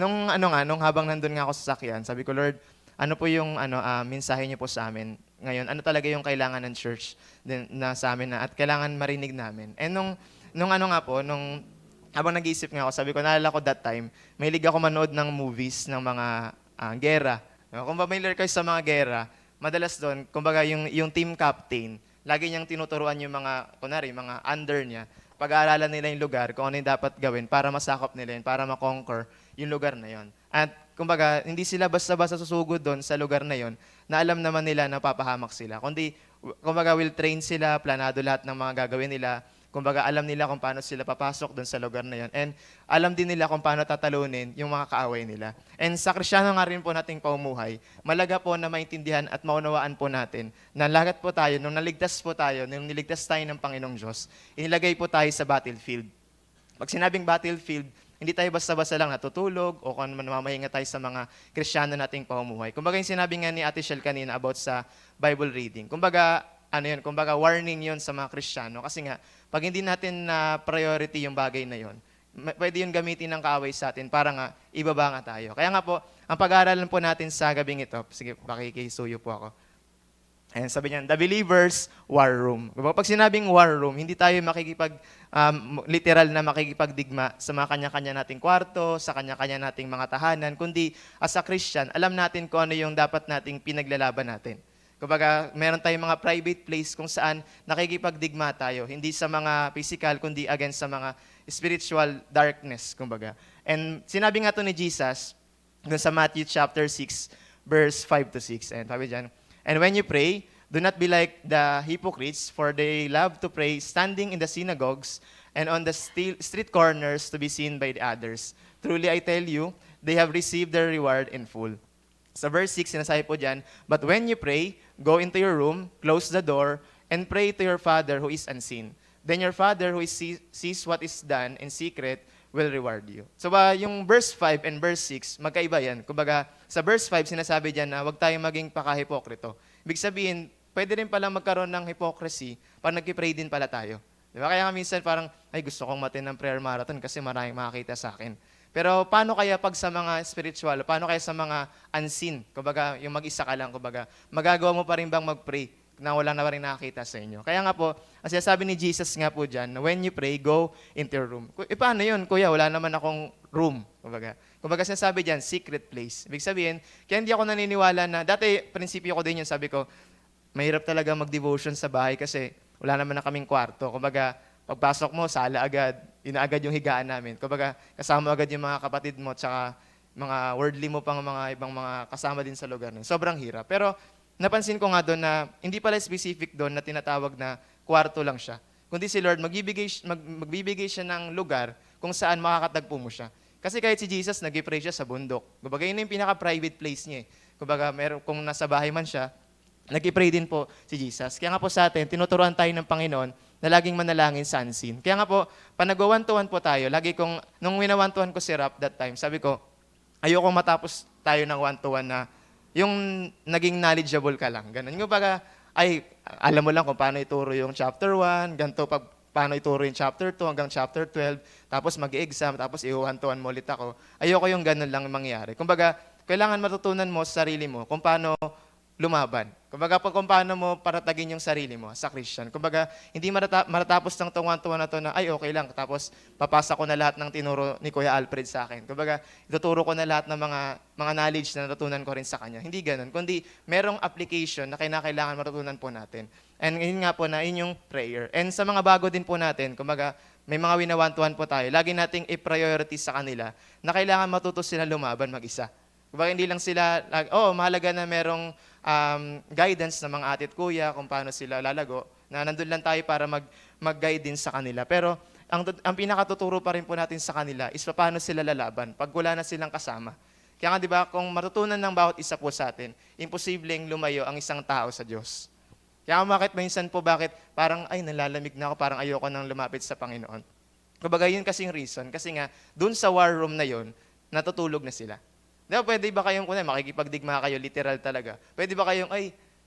nung habang nandun nga ako sa sakyan, sabi ko, Lord, ano po yung mensahe niyo po sa amin ngayon? Ano talaga yung kailangan ng church din, na sa amin na at kailangan marinig namin? And nung habang nag-iisip nga ako, sabi ko, naalala ko that time, mahilig ako manood ng movies ng mga gera. Kung familiar kayo sa mga gera, madalas doon, kumbaga yung team captain, lagi niyang tinuturuan yung mga, kunwari, mga under niya, pag-aaralan nila yung lugar, kung ano yung dapat gawin para masakop nila yun, para makonquer yung lugar na yun. At kumbaga, hindi sila basta-basta susugod doon sa lugar na yun, na alam naman nila na papahamak sila. Kundi, kumbaga, will train sila, planado lahat ng mga gagawin nila. Kumbaga, alam nila kung paano sila papasok doon sa lugar na yun. And alam din nila kung paano tatalunin yung mga kaaway nila. And sa Kristyano nga rin po nating paumuhay, malaga po na maintindihan at maunawaan po natin na lahat po tayo, nung naligtas po tayo, nung niligtas tayo ng Panginoong Diyos, inilagay po tayo sa battlefield. Pag sinabing battlefield, hindi tayo basta-basta lang natutulog o kung mamahinga tayo sa mga Kristyano nating pamumuhay. Kumbaga yung sinabi nga ni Ate Shell kanina about sa Bible reading. Kumbaga, kumbaga warning yun sa mga Kristyano. Kasi nga, pag hindi natin na priority yung bagay na yun, pwede yun gamitin ng kaaway sa atin para nga ibaba nga tayo. Kaya nga po, ang pag-aaralan po natin sa gabing ito, sige, pakikisuyo po ako. Ayan, sabi niya, the believer's war room. Pag sinabing war room, hindi tayo literal na makikipagdigma sa mga kanya-kanya nating kwarto, sa kanya-kanya nating mga tahanan, kundi as a Christian, alam natin kung ano yung dapat nating pinaglalaban natin. Kumbaga, meron tayong mga private place kung saan nakikipagdigma tayo, hindi sa mga physical, kundi against sa mga spiritual darkness, kumbaga. And sinabi nga to ni Jesus, dun sa Matthew chapter 6, verse 5 to 6. And sabi dyan, and when you pray, do not be like the hypocrites, for they love to pray standing in the synagogues and on the street corners to be seen by the others. Truly I tell you, they have received their reward in full. Sa verse 6, sinasabi po dyan, but when you pray, go into your room, close the door, and pray to your Father who is unseen. Then your Father who sees what is done in secret will reward you. So yung verse 5 and verse 6, magkaiba yan. Kumbaga, sa verse 5, sinasabi dyan na huwag tayong maging paka-hipokrito. Ibig sabihin, pwede rin palang magkaroon ng hypocrisy pag nag-pray din pala tayo. Di ba? Kaya nga minsan parang, ay gusto kong matin ng prayer marathon kasi maraming makakita sa akin. Pero paano kaya pag sa mga spiritual, paano kaya sa mga unseen? Kumbaga, yung mag-isa ka lang, kumbaga, magagawa mo pa rin bang mag-pray na wala na rin nakakita sa inyo? Kaya nga po, as sabi ni Jesus nga po dyan, when you pray, go into your room. Paano yun, kuya? Wala naman akong room. Kumbaga sinasabi dyan, secret place. Ibig sabihin, kaya hindi ako naniniwala na, dati, prinsipyo ko din yun, sabi ko, mahirap talaga mag-devotion sa bahay kasi wala naman na kaming kwarto. Kumbaga, pagpasok mo, sala agad, inaagad yung higaan namin. Kumbaga, kasama agad yung mga kapatid mo, tsaka mga worldly mo pang mga ibang mga kasama din sa lugar. Sobrang hirap. Pero napansin ko nga doon na hindi pala specific doon na tinatawag na kwarto lang siya. Kundi si Lord, magbibigay siya ng lugar kung saan makakatagpo mo siya. Kasi kahit si Jesus, nag-pray siya sa bundok. Kumbaga, yun yung pinaka-private place niya. Kumbaga, kung nasa bahay man siya, nag-pray din po si Jesus. Kaya nga po sa atin, tinuturuan tayo ng Panginoon na laging manalangin sa unseen. Kaya nga po, pag nag-one-to-one po tayo, nung wina-one-to-one ko si Rap that time, sabi ko, ayoko matapos tayo ng one-to-one na yung naging knowledgeable ka lang. Ganun. Yung alam mo lang kung paano ituro yung chapter 1, ganito paano ituro yung chapter 2 hanggang chapter 12, tapos mag-exam, tapos i-one-to-one mo ulit ako. Ayoko yung ganun lang mangyari. Kumbaga, kailangan matutunan mo sa sarili mo kung paano lumaban. Kumbaga, kung paano mo paratagin yung sarili mo sa Christian. Kumbaga, hindi matatapos ng one-to-one na to na, ay, okay lang. Tapos, papasa ko na lahat ng tinuro ni Kuya Alfred sa akin. Kumbaga, ituturo ko na lahat ng mga knowledge na natutunan ko rin sa kanya. Hindi ganun. Kundi, merong application na kailangan matutunan po natin. And yun nga po na, yun yung prayer. And sa mga bago din po natin, kumbaga, may mga wina-one-to-one po tayo. Lagi nating i-priority sa kanila na kailangan matuto sila lumaban mag-isa. Kumbaga, hindi lang sila, mahalaga na merong guidance ng mga ate at kuya kung paano sila lalago, na nandun lang tayo para mag-guide din sa kanila. Pero ang pinakatuturo pa rin po natin sa kanila is paano sila lalaban pag wala na silang kasama. Kaya nga, di ba, kung matutunan ng bawat isa po sa atin, imposibleng lumayo ang isang tao sa Diyos. Kaya minsan po bakit parang, nalalamig na ako, parang ayoko nang lumapit sa Panginoon. Kumbaga, yun kasing reason. Kasi nga, dun sa war room na yun, natutulog na sila. Di ba, pwede ba kayong, makikipagdigma kayo, literal talaga. Pwede ba kayong,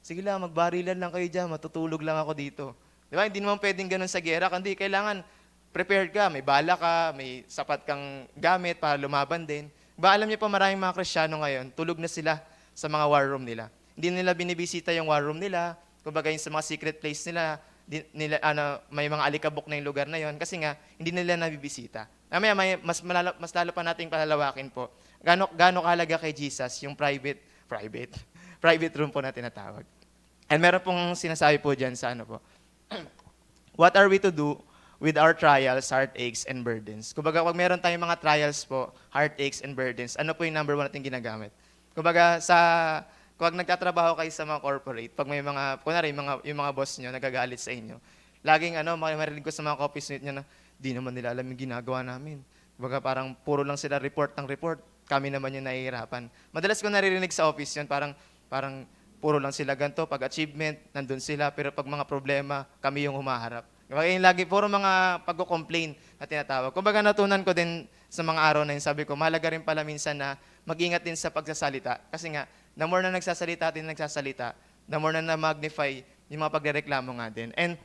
sige lang, magbarilan lang kayo dyan, matutulog lang ako dito. Di ba, hindi naman pwedeng ganun sa gera, kundi kailangan prepared ka, may bala ka, may sapat kang gamit para lumaban din. Ba alam niyo po maraming mga Kristiyano ngayon, tulog na sila sa mga war room nila. Hindi nila binibisita yung war room nila, kumbaga yung sa mga secret place nila, may mga alikabok na yung lugar na yon kasi nga hindi nila nabibisita. Mamaya mas lalo pa nating palalawakin po. Gaano kahalaga kay Jesus yung private private room po na tinatawag. And meron pong sinasabi po diyan sa ano po. What are we to do with our trials, heartaches, and burdens? Kumbaga, pag meron tayong mga trials po, heartaches, and burdens, ano po yung number one natin ginagamit? Kumbaga, kung nagtatrabaho kayo sa mga corporate, pag may mga, kunwari, yung mga boss nyo nagagalit sa inyo, laging marinig ko sa mga office mate nyo na, di naman nila alam yung ginagawa namin. Kumbaga, parang puro lang sila report ng report, kami naman yung nahihirapan. Madalas ko naririnig sa office yun, parang puro lang sila ganito, pag achievement, nandun sila, pero pag mga problema, kami yung humaharap. Kumbaga, yung lagi, puro mga pag-complain na tinatawag. Kumbaga, natunan ko din sa mga araw na yun, sabi ko, mahalaga rin pala minsan na mag-ingat din sa pagsasalita. Kasi nga, the more na nagsasalita, the more na magnify yung mga pagrereklamo nga din. And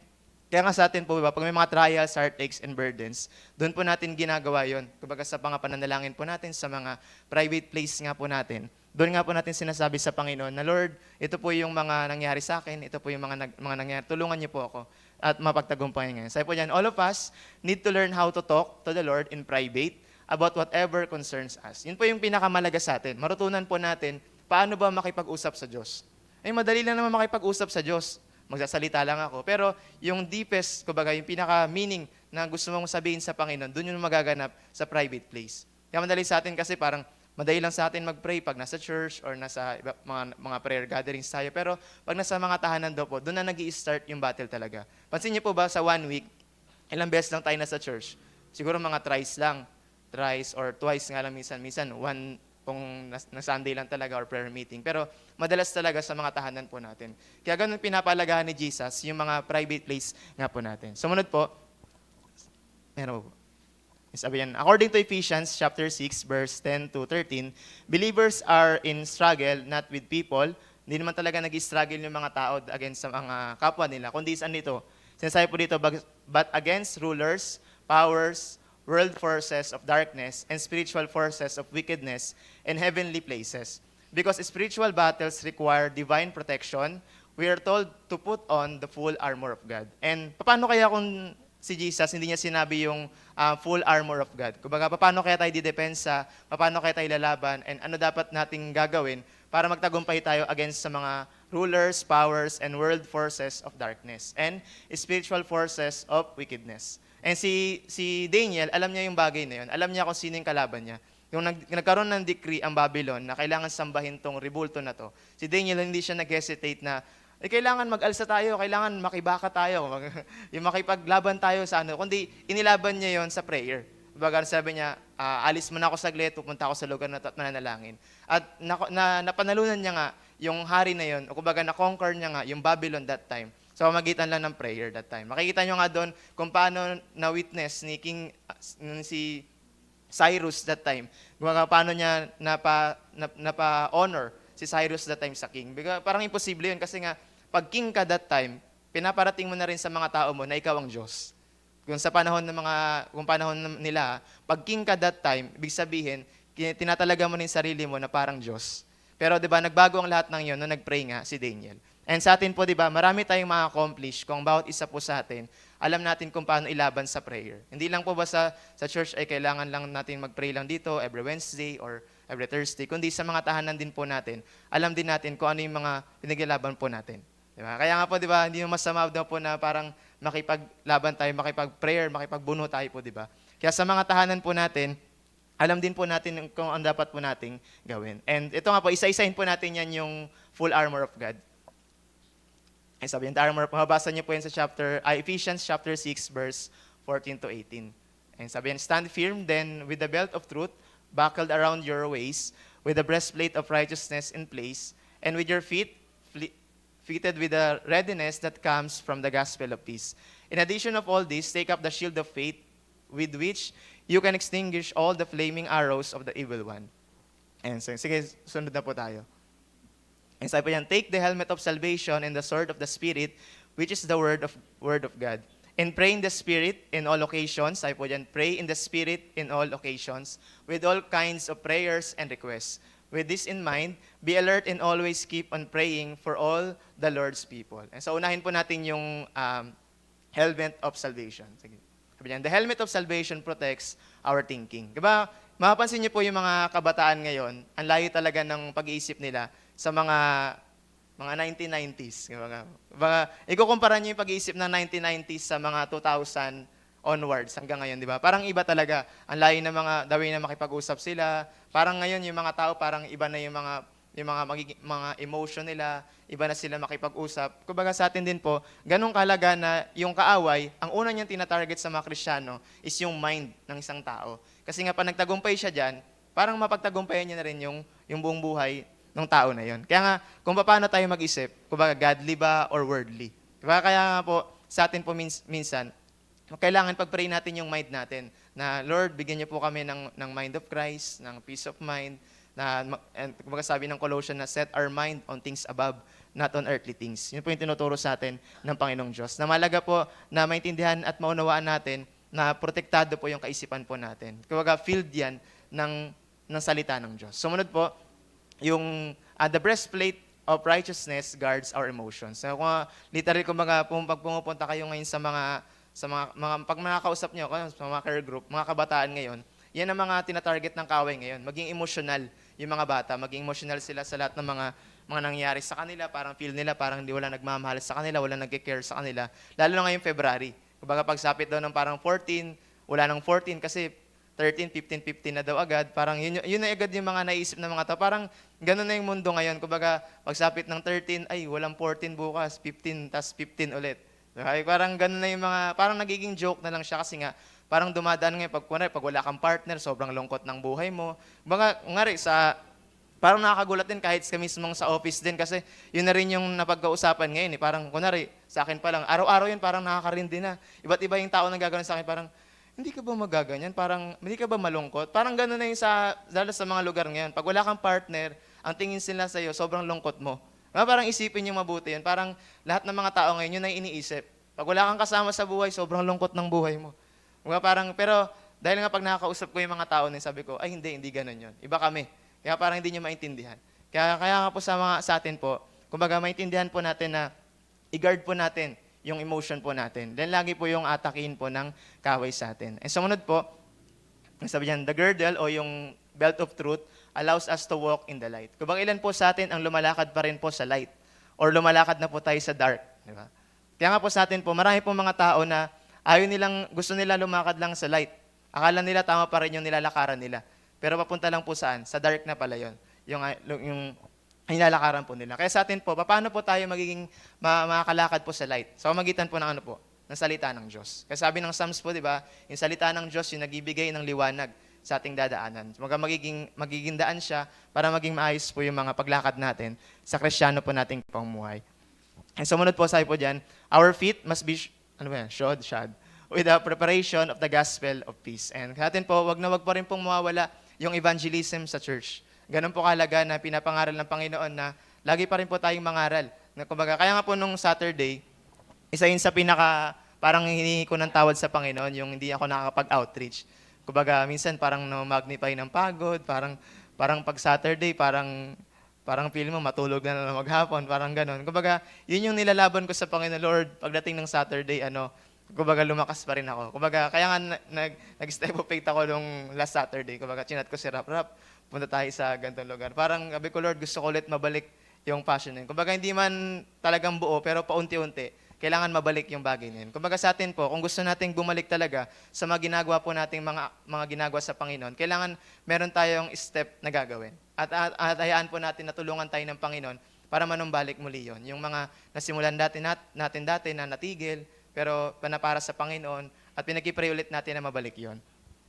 kaya nga sa atin po, pag may mga trials, heartaches, and burdens, doon po natin ginagawa yon. Kumbaga sa mga pananalangin po natin, sa mga private place nga po natin, doon nga po natin sinasabi sa Panginoon na, Lord, ito po yung mga nangyari sa akin, ito po yung mga nangyari, tulungan niyo po ako at mapagtagumpayan ngayon. Sabi po dyan, all of us need to learn how to talk to the Lord in private about whatever concerns us. Yun po yung pinakamalaga sa atin. Marutunan po natin paano ba makipag-usap sa Diyos. Ay, madali lang naman makipag-usap sa Diyos. Magsasalita lang ako. Pero yung deepest, kumbaga, yung pinaka-meaning na gusto mong sabihin sa Panginoon, doon yung magaganap sa private place. Kaya madali sa atin kasi parang madali lang sa atin mag-pray pag nasa church or nasa mga prayer gatherings tayo. Pero pag nasa mga tahanan daw po, doon na nag-i-start yung battle talaga. Pansin niyo po ba sa 1 week, ilang beses lang tayo nasa church? Siguro mga thrice or twice nga lang minsan one kung na Sunday lang talaga or prayer meeting. Pero madalas talaga sa mga tahanan po natin. Kaya ganun pinapalagahan ni Jesus yung mga private place nga po natin. Sumunod po, meron po. Sabi yan, according to Ephesians chapter 6, verse 10 to 13, believers are in struggle not with people. Hindi naman talaga nag-struggle yung mga tao against sa mga kapwa nila. Kundi saan dito? Sinasabi po dito, but against rulers, powers, world forces of darkness, and spiritual forces of wickedness in heavenly places. Because spiritual battles require divine protection, we are told to put on the full armor of God. And paano kaya kung si Jesus, hindi niya sinabi yung full armor of God? Kumbaga, paano kaya tayo didepensa, paano kaya tayo lalaban, and ano dapat nating gagawin para magtagumpay tayo against sa mga rulers, powers, and world forces of darkness, and spiritual forces of wickedness. And si Daniel, alam niya yung bagay na yun. Alam niya kung sino yung kalaban niya. Yung nagkaroon ng decree ang Babylon na kailangan sambahin tong rebulto na to, si Daniel hindi siya nag-hesitate na, kailangan mag-alsa tayo, kailangan makibaka tayo, yung makipaglaban tayo sa ano. Kundi inilaban niya yon sa prayer. Baga sabi niya, alis mo na ako saglit, pupunta ako sa lugar na mananalangin. At napanalunan niya nga yung hari na yon, o kumbaga na-conquer niya nga yung Babylon that time. So, magitan lang ng prayer that time. Makikita nyo nga doon kung paano na-witness ni si Cyrus that time. Paano niya napa-honor si Cyrus that time sa king. Parang imposible yun kasi nga, pag king ka that time, pinaparating mo na rin sa mga tao mo na ikaw ang Diyos. Kung panahon nila, pag king ka that time, ibig sabihin, tinatalaga mo na yung sarili mo na parang Diyos. Pero 'di ba, nagbago ang lahat ng 'yon nung nag-pray nga si Daniel. And sa atin po, 'di ba, marami tayong ma-accomplish kung bawat isa po sa atin, alam natin kung paano ilaban sa prayer. Hindi lang po ba sa church ay kailangan lang natin mag-pray lang dito every Wednesday or every Thursday, kundi sa mga tahanan din po natin, alam din natin kung ano yung mga pinaglalaban po natin. 'Di ba? Kaya nga po, 'di ba, hindi mo masama daw po na parang makipaglaban tayo, makipag-prayer, makipagbuno tayo po, 'di ba? Kaya sa mga tahanan po natin, alam din po natin kung ang dapat po nating gawin. And ito nga po, isa-isahin po natin yan yung full armor of God. Ay sabi yung armor, mababasa niyo po yan sa Ephesians chapter 6, verse 14 to 18. And sabi yan, stand firm then with the belt of truth buckled around your waist, with the breastplate of righteousness in place, and with your feet fitted with the readiness that comes from the gospel of peace. In addition of all this, take up the shield of faith, with which you can extinguish all the flaming arrows of the evil one. And so, sige, sunod na po tayo. And sabi po yan, take the helmet of salvation and the sword of the Spirit, which is the word of God. And pray in the Spirit in all occasions. Sabi po dyan, pray in the Spirit in all occasions with all kinds of prayers and requests. With this in mind, be alert and always keep on praying for all the Lord's people. And so unahin po natin yung helmet of salvation. Sige. Sabi niyan, the helmet of salvation protects our thinking. Diba, mapapansin niyo po yung mga kabataan ngayon, ang layo talaga ng pag-iisip nila sa mga 1990s. Ikukumpara niyo yung pag-iisip ng 1990s sa mga 2000 onwards hanggang ngayon, di ba? Parang iba talaga. Ang layo na the way na makipag-usap sila. Parang ngayon yung mga tao, parang iba na yung mga emotion nila, iba na sila makipag-usap. Kumbaga sa atin din po, ganun kalaga na yung kaaway, ang una niyang tinatarget sa mga Kristiyano is yung mind ng isang tao. Kasi nga pa nagtagumpay siya dyan, parang mapagtagumpayan niya na rin yung buong buhay ng tao na yon. Kaya nga, kung paano tayo mag-isip, kumbaga godly ba or worldly. Diba? Kaya nga po, sa atin po minsan, kailangan pag-pray natin yung mind natin na, Lord, bigyan niyo po kami ng mind of Christ, ng peace of mind, and kumbaga sabi ng Colossians na set our mind on things above, not on earthly things. Yun po yung tinuturo sa atin ng Panginoong Diyos. Na malaga po na maintindihan at maunawaan natin na protektado po yung kaisipan po natin. Kumbaga filled yan ng salita ng Diyos. Sumunod po, yung the breastplate of righteousness guards our emotions. So, literal, kumbaga, pag pumupunta kayo ngayon sa mga pag nakakausap nyo, sa mga care group, mga kabataan ngayon, yan ang mga tinatarget ng kaway ngayon. Maging emotional yung mga bata, maging emotional sila sa lahat ng mga nangyari sa kanila, parang feel nila, parang hindi wala nagmamahal sa kanila, wala nag-care sa kanila. Lalo na ngayong February. Kumbaga pagsapit daw ng parang 14, wala nang 14 kasi 13, 15, 15 na daw agad. Parang yun na agad yung mga naisip ng mga tao. Parang ganun na yung mundo ngayon. Kumbaga pagsapit ng 13, ay walang 14 bukas, 15, tas 15 ulit. Okay? Parang ganun na yung mga, parang nagiging joke na lang siya kasi nga, parang dumadaan ngayon pag wala kang partner, sobrang lungkot ng buhay mo. Ngari, parang nakakagulat din kahit sa mismong sa office din kasi yun na rin yung napagkausapan ngayon. Parang, kunwari, sa akin pa lang, araw-araw yun parang nakakarindi na. Iba't iba yung tao na gagawin sa akin, parang, hindi ka ba magaganyan? Parang, hindi ka ba malungkot? Parang gano'n na yung lalo sa mga lugar ngayon. Pag wala kang partner, ang tingin sila sa'yo, sobrang lungkot mo. Parang isipin yung mabuti yun. Parang lahat ng mga tao ngayon, yun ang iniisip. Pag wala kang kasama sa buhay, sobrang lungkot ng buhay mo. Pero dahil nga pag nakakausap ko yung mga tao, sabi ko, ay hindi ganun yun. Iba kami. Kaya parang hindi nyo maintindihan. Kaya nga po sa atin po, kumbaga maintindihan po natin na i-guard po natin yung emotion po natin. Then lagi po yung atakin po ng kaway sa atin. And sumunod po, sabi diyan, the girdle o yung belt of truth allows us to walk in the light. Kumbaga ilan po sa atin ang lumalakad pa rin po sa light or lumalakad na po tayo sa dark. Di ba? Kaya nga po sa atin po, marami po mga tao na gusto nila lumakad lang sa light. Akala nila tama pa rin yung nilalakaran nila. Pero papunta lang po saan? Sa dark na pala yun. Yung nilalakaran po nila. Kaya sa atin po, paano po tayo magiging makakalakad po sa light? Sa pamagitan po ng ng salita ng Diyos. Kasi sabi ng Psalms po, di ba, yung salita ng Diyos yung nagbibigay ng liwanag sa ating dadaanan. Magiging daan siya para maging maayos po yung mga paglakad natin sa Kristiyano po nating pamumuhay. And sumunod po, sabi po dyan, our feet must be, shod, with the preparation of the gospel of peace. And sa atin po, wag pa rin pong mawawala yung evangelism sa church. Ganun po kalaga na pinapangaral ng Panginoon na lagi pa rin po tayong mangaral. Kumbaga, kaya nga po nung Saturday, isa yun sa parang hinihingi ko ng tawad sa Panginoon, yung hindi ako nakakapag-outreach. Kumbaga, minsan parang magnify ng pagod, parang pag Saturday, parang feel mo matulog na maghapon, parang ganun. Kumbaga, yun yung nilalaban ko sa Panginoon, Lord, pagdating ng Saturday, kumbaga lumakas pa rin ako. Kumbaga, kaya nga nag-step of faith ako nung last Saturday. Kumbaga, chinat ko si Rap, punta tayo sa ganitong lugar. Parang, sabi ko, Lord, gusto ko ulit mabalik yung passion na yun. Kumbaga, hindi man talagang buo, pero paunti-unti, kailangan mabalik yung bagay na yun. Kumbaga sa atin po, kung gusto nating bumalik talaga sa mga ginagawa po nating mga ginagawa sa Panginoon, kailangan meron tayong step na gagawin. At hayaan po natin na tulungan tayo ng Panginoon para manumbalik muli yun. Yung mga nasimulan natin dati na natigil, pero para sa Panginoon, at pinag-pray ulit natin na mabalik yon.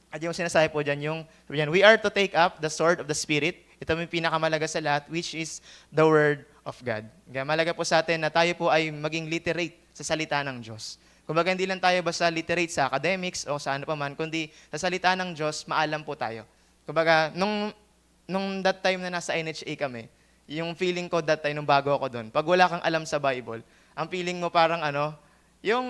At yung sinasabi po dyan, we are to take up the sword of the Spirit. Ito yung pinakamalaga sa lahat, which is the Word of God. Kaya malaga po sa atin na tayo po ay maging literate sa salita ng Diyos. Kumbaga hindi lang tayo basta literate sa academics o sa ano pa man, kundi sa salita ng Diyos, maalam po tayo. Kumbaga, nung that time na nasa NHA kami, yung feeling ko that time, nung bago ako doon, pag wala kang alam sa Bible, ang feeling mo parang yung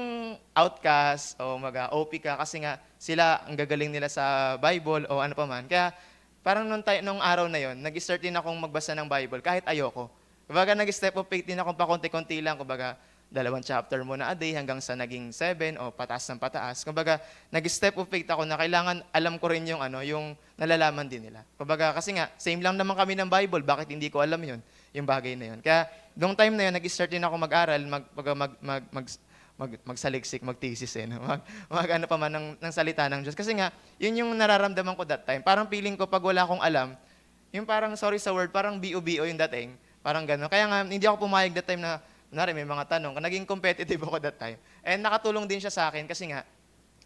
outcast o OP ka kasi nga sila ang gagaling nila sa Bible o ano pa man. Kaya parang nung araw na yon, nag-start din akong magbasa ng Bible kahit ayoko. Kumbaga nag-step of faith din akong pakonti-konti lang. Kumbaga 2 chapter muna a day hanggang sa naging 7 o pataas ng pataas. Kumbaga nag-step of faith ako na kailangan alam ko rin yung yung nalalaman din nila. Kumbaga kasi nga same lang naman kami ng Bible, bakit hindi ko alam yun, yung bagay na yun. Kaya nung time na yun, nag-start din ako mag-aral, magsaliksik, magthesis no? Ano pa man ng salita ng Diyos. Kasi nga, yun yung nararamdaman ko that time. Parang feeling ko pag wala akong alam, yung parang, sorry sa word, parang bio-bio yung dating. Parang gano'n. Kaya nga, hindi ako pumayag that time na, may mga tanong. Naging competitive ako that time. And nakatulong din siya sa akin kasi nga,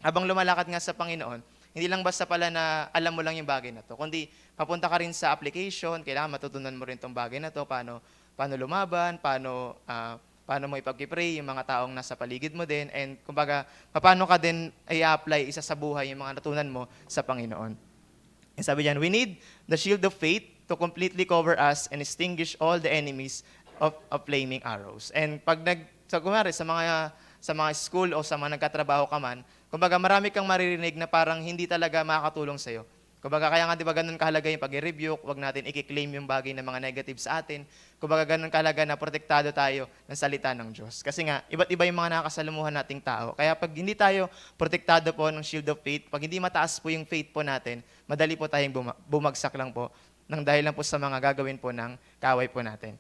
habang lumalakad nga sa Panginoon, hindi lang basta pala na alam mo lang yung bagay na to, kundi papunta ka rin sa application, kailangan matutunan mo rin tong bagay na to, paano lumaban, paano mo ipag-pray yung mga taong nasa paligid mo din, and kumbaga, paano ka din i-apply isa sa buhay yung mga natutunan mo sa Panginoon. And sabi diyan, we need the shield of faith to completely cover us and extinguish all the enemies of flaming arrows. And pag kumari, sa mga school o sa mga nagkatrabaho ka man, kumbaga marami kang maririnig na parang hindi talaga makakatulong sa'yo. Kumbaga kaya nga 'di ba ganun kahalaga yung pag-review, wag natin i-claim yung bagay na mga negative sa atin. Kumbaga ganun kahalaga na protektado tayo ng salita ng Diyos. Kasi nga iba't iba yung mga nakakasalamuhan nating tao. Kaya pag hindi tayo protektado po ng shield of faith, pag hindi mataas po yung faith po natin, madali po tayong bumagsak lang po nang dahil lang po sa mga gagawin po ng kaaway po natin.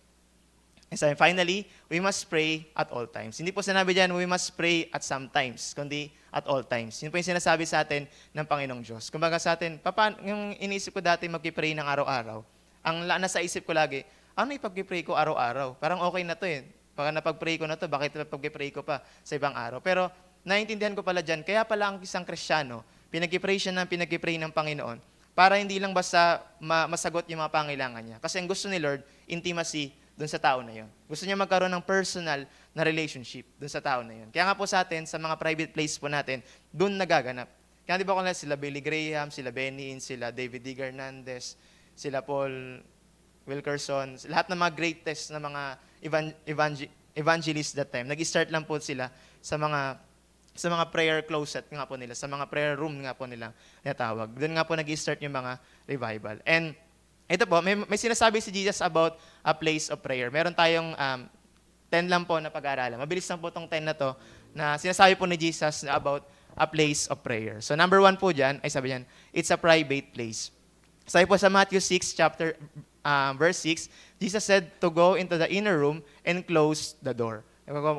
And so finally, we must pray at all times. Hindi po sinabi diyan, we must pray at some times, kundi at all times. Yun po yung sinasabi sa atin ng Panginoong Diyos. Kumbaga sa atin, yung iniisip ko dati mag-pray ng araw-araw, ang nasa isip ko lagi, ano ipag-pray ko araw-araw? Parang okay na to eh. Pag napag-pray ko na to, bakit pag-pray ko pa sa ibang araw? Pero naiintindihan ko pala dyan, kaya pala ang isang Kristiyano, pinag-pray siya ng Panginoon, para hindi lang basta masagot yung mga pangailangan niya. Kasi ang gusto ni Lord, intimacy doon sa tao na yon. Gusto niya magkaroon ng personal na relationship doon sa tao na yon. Kaya nga po sa atin, sa mga private place po natin, doon nagaganap. Kaya di ba kung sila Billy Graham, sila Benny Hinn, sila David D. Hernandez, sila Paul Wilkerson, lahat ng mga greatest na mga evangelists that time, nag-start lang po sila sa mga prayer closet nga po nila, sa mga prayer room nga po nila natawag. Doon nga po nag-start yung mga revival. And ito po, may sinasabi si Jesus about a place of prayer. Meron tayong 10 lang po na pag-aaralan. Mabilis lang po itong 10 na to na sinasabi po ni Jesus about a place of prayer. So number 1 po dyan, ay sabi dyan, it's a private place. Sabi po sa Matthew 6, verse 6, Jesus said to go into the inner room and close the door.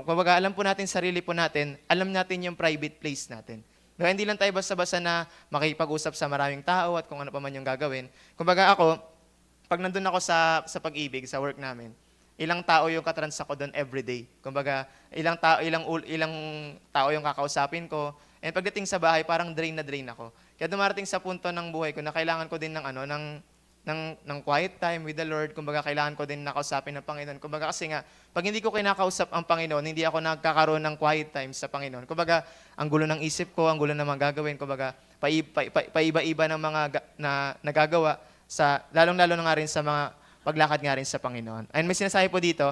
Kumbaga, alam po natin, sarili po natin, alam natin yung private place natin. Kaya hindi lang tayo basta-basta na makipag-usap sa maraming tao at kung ano pa man yung gagawin. Kumbaga ako, pag nandun ako sa pag-ibig, sa work namin, ilang tao yung katransa ko doon everyday. Kumbaga, ilang tao yung kakausapin ko. And pagdating sa bahay, parang drain na drain ako. Kaya dumarating sa punto ng buhay ko na kailangan ko din ng quiet time with the Lord. Kumbaga, kailangan ko din nakausapin ng Panginoon. Kumbaga, kasi nga, pag hindi ko kinakausap ang Panginoon, hindi ako nagkakaroon ng quiet time sa Panginoon. Kumbaga, ang gulo ng isip ko, ang gulo ng mga gagawin. Kumbaga, paiba-iba ng mga nagagawa, lalong-lalo na nga rin sa mga paglakad nga rin sa Panginoon. And may sinasabi po dito,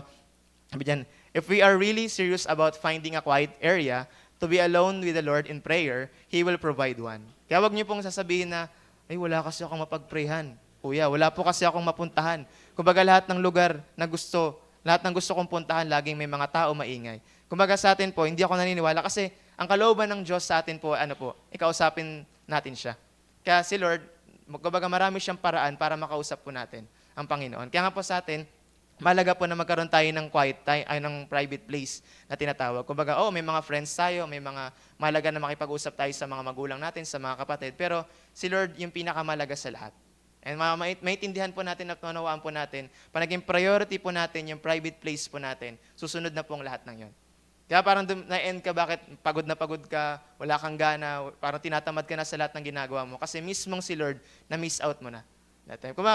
sabi dyan, if we are really serious about finding a quiet area to be alone with the Lord in prayer, He will provide one. Kaya wag niyo pong sasabihin na, ay wala kasi akong mapagprayhan. Kuya, wala po kasi akong mapuntahan. Kumbaga lahat ng lugar na lahat ng gusto kong puntahan, laging may mga tao maingay. Kumbaga sa atin po, hindi ako naniniwala kasi ang kalooban ng Diyos sa atin po, ikausapin natin siya. Kaya si Lord, kumbaga marami siyang paraan para makausap po natin ang Panginoon. Kaya nga po sa atin, mahalaga po na magkaroon tayo ng quiet time, ng private place na tinatawag. Kumbaga, may mga friends tayo, may mga mahalaga na makipag-usap tayo sa mga magulang natin, sa mga kapatid. Pero si Lord yung pinakamalaga sa lahat. And maintindihan po natin at manawaan po natin, pag naging priority po natin yung private place po natin, susunod na po ang lahat ng yon. Kaya parang na-end ka, bakit pagod na pagod ka, wala kang gana, parang tinatamad ka na sa lahat ng ginagawa mo. Kasi mismong si Lord, na-miss out mo na. Kung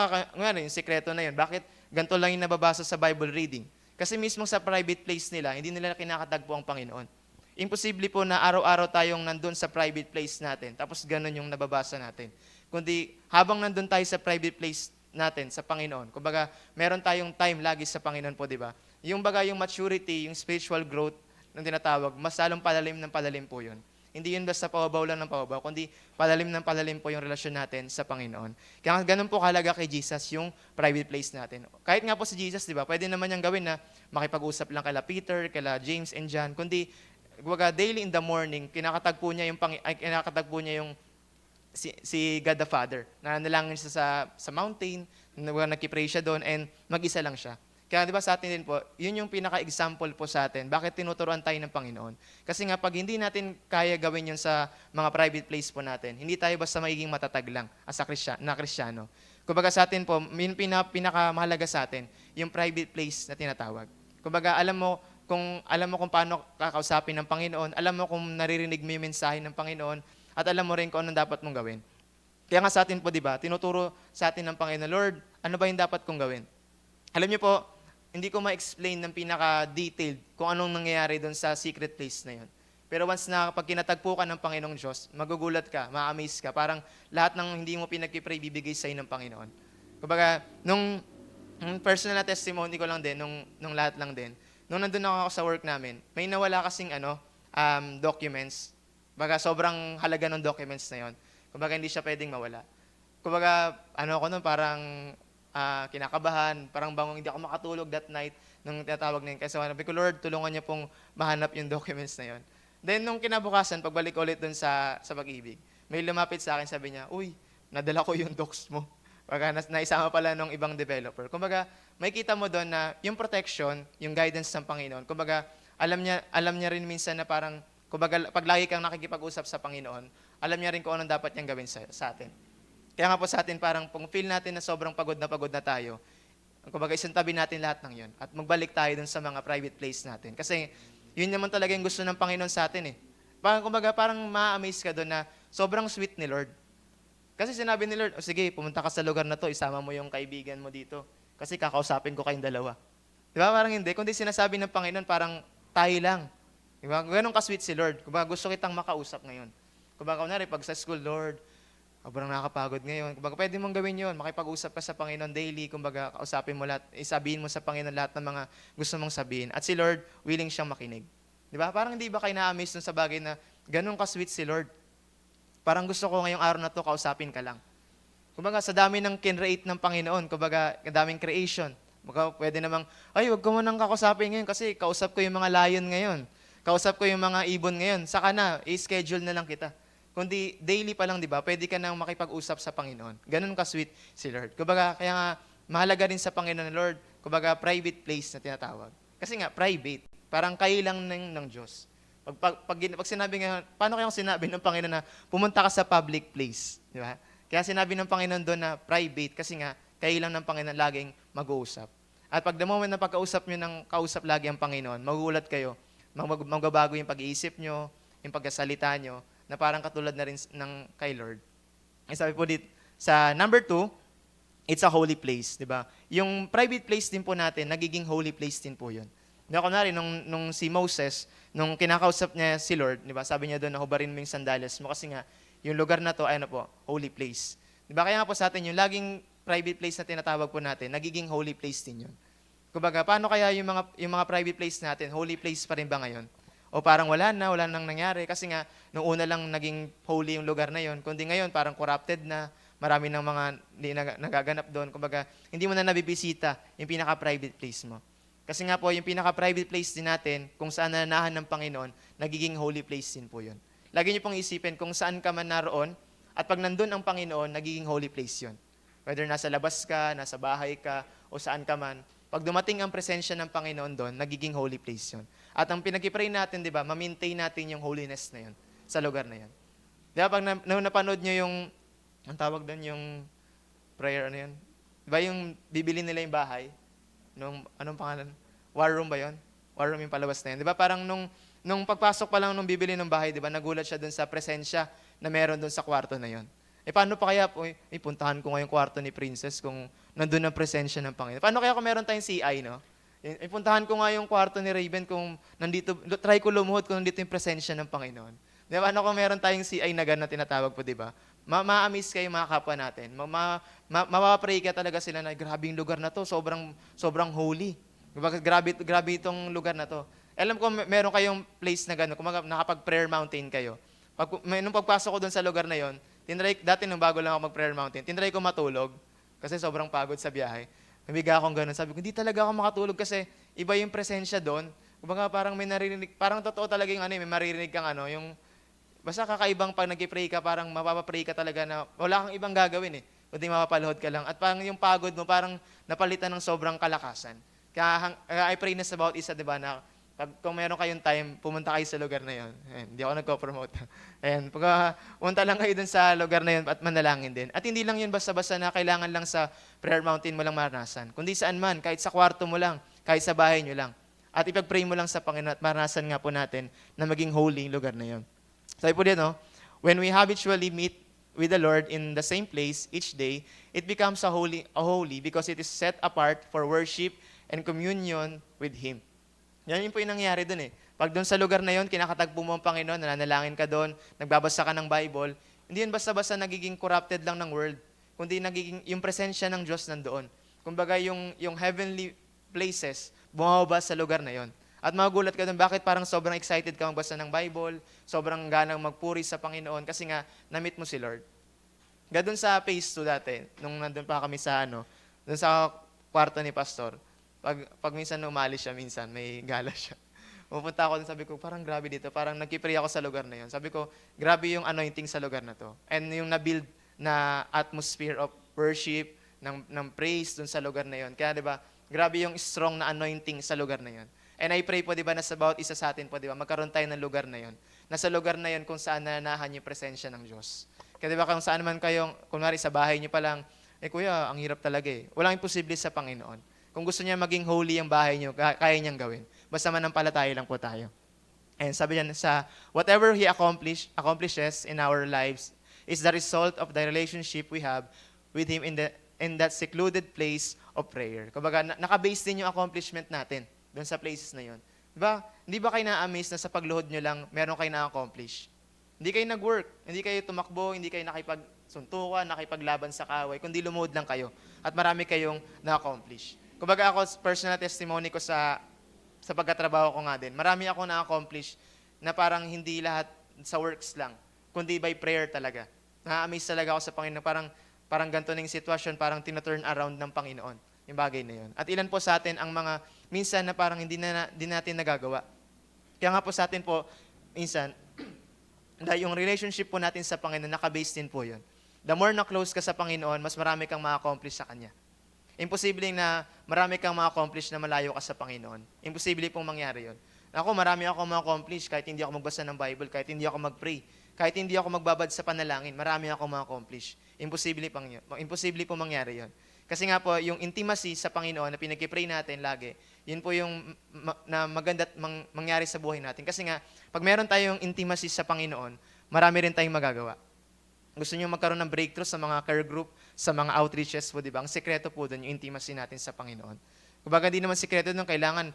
yung sikreto na yun, bakit ganito lang yung nababasa sa Bible reading? Kasi mismo sa private place nila, hindi nila kinakatagpo ang Panginoon. Imposible po na araw-araw tayong nandun sa private place natin, tapos ganun yung nababasa natin. Kundi habang nandun tayo sa private place natin, sa Panginoon, kumbaga meron tayong time lagi sa Panginoon po, di ba? Yung maturity, yung spiritual growth ng tinatawag, mas lalong palalim ng palalim po yun. Hindi yun basta pababaw lang ng pababaw, kundi palalim ng palalim po yung relasyon natin sa Panginoon. Kaya nga ganun po kahalaga kay Jesus yung private place natin. Kahit nga po si Jesus, di ba, pwede naman niyang gawin na makipag-usap lang kila Peter, kila James and John, kundi daily in the morning, kinakatagpo niya yung si God the Father. Nanalangin siya sa mountain, nagkipray siya doon, and mag-isa lang siya. Kaya di ba sa atin din po, yun yung pinaka-example po sa atin. Bakit tinuturuan tayo ng Panginoon? Kasi nga pag hindi natin kaya gawin yun sa mga private place po natin, hindi tayo basta magiging matatag lang as a Kristyano. Kumbaga sa atin po, yung pinakamahalaga sa atin, yung private place na tinatawag. Kumbaga alam mo kung paano kakausapin ng Panginoon, alam mo kung naririnig mo yung mensahe ng Panginoon, at alam mo rin kung anong dapat mong gawin. Kaya nga sa atin po, di ba, tinuturo sa atin ng Panginoon, Lord, ano ba yung dapat kong gawin? Alam niyo po, hindi ko ma-explain ng pinaka-detailed kung anong nangyayari doon sa secret place na yun. Pero once na pag kinatagpo ka ng Panginoong Diyos, magugulat ka, ma-amaze ka. Parang lahat ng hindi mo pinagpipray, bibigay sa'yo ng Panginoon. Kumbaga, nung personal na testimony ko lang din, nung lahat lang din, nung nandun ako sa work namin, may nawala kasing documents. Kumbaga, sobrang halaga ng documents na yon. Kumbaga, hindi siya pwedeng mawala. Kumbaga, ako nun, parang kinakabahan, parang bangong hindi ako makatulog that night nung tinatawag na yun. Kasi sabi ko, Lord, tulungan niyo pong mahanap yung documents na yon. Then, nung kinabukasan, pagbalik ulit dun sa pag-ibig, may lumapit sa akin, sabi niya, uy, nadala ko yung docs mo. Kumbaga, naisama pala ng ibang developer. Kumbaga, may kita mo doon na yung protection, yung guidance ng Panginoon. Kumbaga, alam niya rin minsan na parang, kumbaga, pag lagi kang nakikipag-usap sa Panginoon, alam niya rin kung anong dapat niyang gawin sa atin. Kaya nga po sa atin, parang kung feel natin na sobrang pagod na tayo, kumbaga isintabi natin lahat ng yun at magbalik tayo dun sa mga private place natin. Kasi yun naman talaga yung gusto ng Panginoon sa atin eh. Parang ma-amaze ka doon na sobrang sweet ni Lord. Kasi sinabi ni Lord, sige, pumunta ka sa lugar na to, isama mo yung kaibigan mo dito. Kasi kakausapin ko kayong dalawa. Di ba? Parang hindi. Kundi sinasabi ng Panginoon, parang tayo lang. Di ba? Ganun ka-sweet si Lord. Kumbaga gusto kitang makausap ngayon. Kumbaga kunwari, pag sa school, Lord, sobrang nakakapagod ngayon. Kumbaga, pwede mong gawin yun. Makipag-usap ka sa Panginoon daily. Kumbaga, kausapin mo lahat, isabihin mo sa Panginoon lahat ng mga gusto mong sabihin. At si Lord, willing siyang makinig. Di ba? Parang hindi ba kayo na-amaze dun sa bagay na ganun ka-sweet si Lord? Parang gusto ko ngayong araw na to, kausapin ka lang. Kumbaga, sa dami ng kinreate ng Panginoon, kumbaga, daming creation. Kumbaga, pwede namang, wag ko mo nang kakusapin ngayon kasi kausap ko yung mga lion ngayon. Kausap ko yung mga ibon ngayon. Saka na, i-schedule na lang kita. Kundi daily pa lang, di ba, pwede ka nang makipag-usap sa Panginoon. Ganun ka-sweet si Lord. Kumbaga, kaya nga, mahalaga rin sa Panginoon, Lord, kumbaga, private place na tinatawag. Kasi nga, private. Parang kayo lang ng Diyos. Pag sinabi nga, paano kayong sinabi ng Panginoon na pumunta ka sa public place? Di ba? Kaya sinabi ng Panginoon doon na private, kasi nga, kayo lang ng Panginoon laging mag-uusap. At pag the moment na pagkausap nyo ng kausap lagi ang Panginoon, magugulat kayo, magbabago yung pag-iisip nyo, yung pagkasalita nyo, na parang katulad na rin ng kay Lord. Ay sabi po dito, sa number 2, it's a holy place, di ba? Yung private place din po natin, nagiging holy place din po yun. Di ba, kunwari, nung si Moses, nung kinakausap niya si Lord, di ba, sabi niya doon, hubarin mo yung sandalias mo kasi nga, yung lugar na to, holy place. Di ba, kaya nga po sa atin, yung laging private place na tinatawag po natin, nagiging holy place din yun. Kumbaga, paano kaya yung mga private place natin, holy place pa rin ba ngayon? O parang wala nang nangyari kasi nga nung una lang naging holy yung lugar na yon, kundi ngayon parang corrupted na, marami ng mga hindi nagaganap doon. Kumbaga, hindi mo na nabibisita yung pinaka-private place mo. Kasi nga po, yung pinaka-private place din natin, kung saan nananahan ng Panginoon, nagiging holy place din po yun. Lagi niyo pong isipin kung saan ka man naroon, at pag nandun ang Panginoon, nagiging holy place yun. Whether nasa labas ka, nasa bahay ka, o saan ka man, pag dumating ang presensya ng Panginoon doon, nagiging holy place yun. At ang pinag-pray natin, di ba, ma-maintain natin yung holiness na yun sa lugar na yun. Di ba, pag napanood nyo yung, ang tawag doon, yung prayer, yun? Di ba yung bibili nila yung bahay? Anong pangalan? War room ba yun? War room yung palabas na yun. Di ba, parang nung pagpasok pa lang nung bibili ng bahay, di ba, nagulat siya doon sa presensya na meron doon sa kwarto na yun. Paano pa kaya po, puntahan ko ngayong kwarto ni Princess kung nandun ang presensya ng Panginoon. Paano kaya kung meron tayong CI, no? Puntahan ko nga yung kwarto ni Raven kung nandito, try ko lumuhod kung nandito yung presensya ng Panginoon. Di ba? Ano kung meron tayong CI na gano'n na tinatawag po, di ba? Ma-amaze kayo mga kapwa natin. Mapapray ka talaga sila na grabe yung lugar na to, sobrang holy. Diba? Grabe itong lugar na to. Alam ko meron kayong place na gano'n, kumaga nakapag-prayer mountain kayo. Nung pagpasok ko doon sa lugar na yon, dati nung bago lang ako mag-prayer mountain, tinry ko matulog kasi sobrang pagod sa biyahe. Namiga akong gano'n. Sabi ko, hindi talaga ako makatulog kasi iba yung presensya doon. Kumbaga parang may naririnig, parang totoo talaga yung may maririnig kang yung, basta kakaibang pag nag-pray ka, parang mapapapray ka talaga na wala kang ibang gagawin kundi mapapaluhod ka lang. At parang yung pagod mo, parang napalitan ng sobrang kalakasan. Kaya I pray na sa bawat isa, di ba, na kung meron kayong time, pumunta kayo sa lugar na yon. Hindi ako nagko-promote. Ayan, pumunta lang kayo dun sa lugar na yon at manalangin din. At hindi lang yun basta-basta na kailangan lang sa prayer mountain mo lang maranasan. Kundi saan man, kahit sa kwarto mo lang, kahit sa bahay nyo lang. At ipag-pray mo lang sa Panginoon at maranasan nga po natin na maging holy lugar na yon. Sabi po dito, when we habitually meet with the Lord in the same place each day, it becomes a holy because it is set apart for worship and communion with Him. Yan yun po yung nangyari dun Pag doon sa lugar na yon, kinakatagpo mo ang Panginoon, nananalangin ka doon, nagbabasa ka ng Bible, hindi yun basta-basta nagiging corrupted lang ng world, kundi nagiging yung presensya ng Diyos nandoon. Kumbaga yung heavenly places, bumababa sa lugar na yon. At magugulat ka doon, bakit parang sobrang excited ka magbasa ng Bible, sobrang ganang magpuri sa Panginoon, kasi nga, na-meet mo si Lord. Gadun sa phase 2 dati, nung nandun pa kami sa doon sa kwarto ni Pastor, pag minsan umalis siya, minsan may gala siya. Pupunta ako doon, sabi ko, parang grabe dito, parang nagkipray ako sa lugar na yon. Sabi ko, grabe yung anointing sa lugar na to. And yung na-build na atmosphere of worship, ng praise doon sa lugar na yon. Kaya di ba, grabe yung strong na anointing sa lugar na yon. And I pray po, di ba, na sa bawat isa sa atin po, di ba, magkaroon tayo ng lugar na yon. Nasa lugar na yon kung saan nananahan yung presensya ng Diyos. Kaya di ba, kung saan man kayong, kunwari sa bahay niyo pa lang, kuya, ang hirap talaga Walang imposible sa Panginoon. Kung gusto niya maging holy ang bahay niyo, kaya niyang gawin. Basta manampalataya lang po tayo. And sabi niya, whatever He accomplishes in our lives is the result of the relationship we have with Him in that secluded place of prayer. Kumbaga, nakabase din yung accomplishment natin doon sa places na yun. Diba? Hindi ba kayo na-amaze na sa pagluhod nyo lang, meron kayo na-accomplish? Hindi kayo nag-work, hindi kayo tumakbo, hindi kayo nakipagsuntukan, nakipaglaban sa kaway, kundi lumuhod lang kayo. At marami kayong na-accomplish. Kumbaga ako, personal testimony ko sa pagkatrabaho ko nga din, marami ako na-accomplish na parang hindi lahat sa works lang, kundi by prayer talaga. Na-amaze talaga ako sa Panginoon, parang ganito na yung sitwasyon, parang tina-turn around ng Panginoon, yung bagay na yun. At ilan po sa atin ang mga, minsan na parang hindi natin nagagawa. Kaya nga po sa atin po, minsan, dahil yung relationship po natin sa Panginoon, nakabase din po yun. The more na close ka sa Panginoon, mas marami kang ma-accomplish sa Kanya. Imposible na marami kang ma-accomplish na malayo ka sa Panginoon. Imposible pong mangyari yun. Ako, marami ako ma-accomplish kahit hindi ako magbasa ng Bible, kahit hindi ako mag-pray, kahit hindi ako magbabad sa panalangin, marami ako ma-accomplish. Imposible pong mangyari yun. Kasi nga po, yung intimacy sa Panginoon na pinag-pray natin lagi, yun po yung na maganda mangyari sa buhay natin. Kasi nga, pag meron tayong intimacy sa Panginoon, marami rin tayong magagawa. Gusto niyo magkaroon ng breakthrough sa mga care group, sa mga outreaches po, di ba? Ang sekreto po doon, yung intimacy natin sa Panginoon. Kumbaga, di naman sekreto doon, kailangan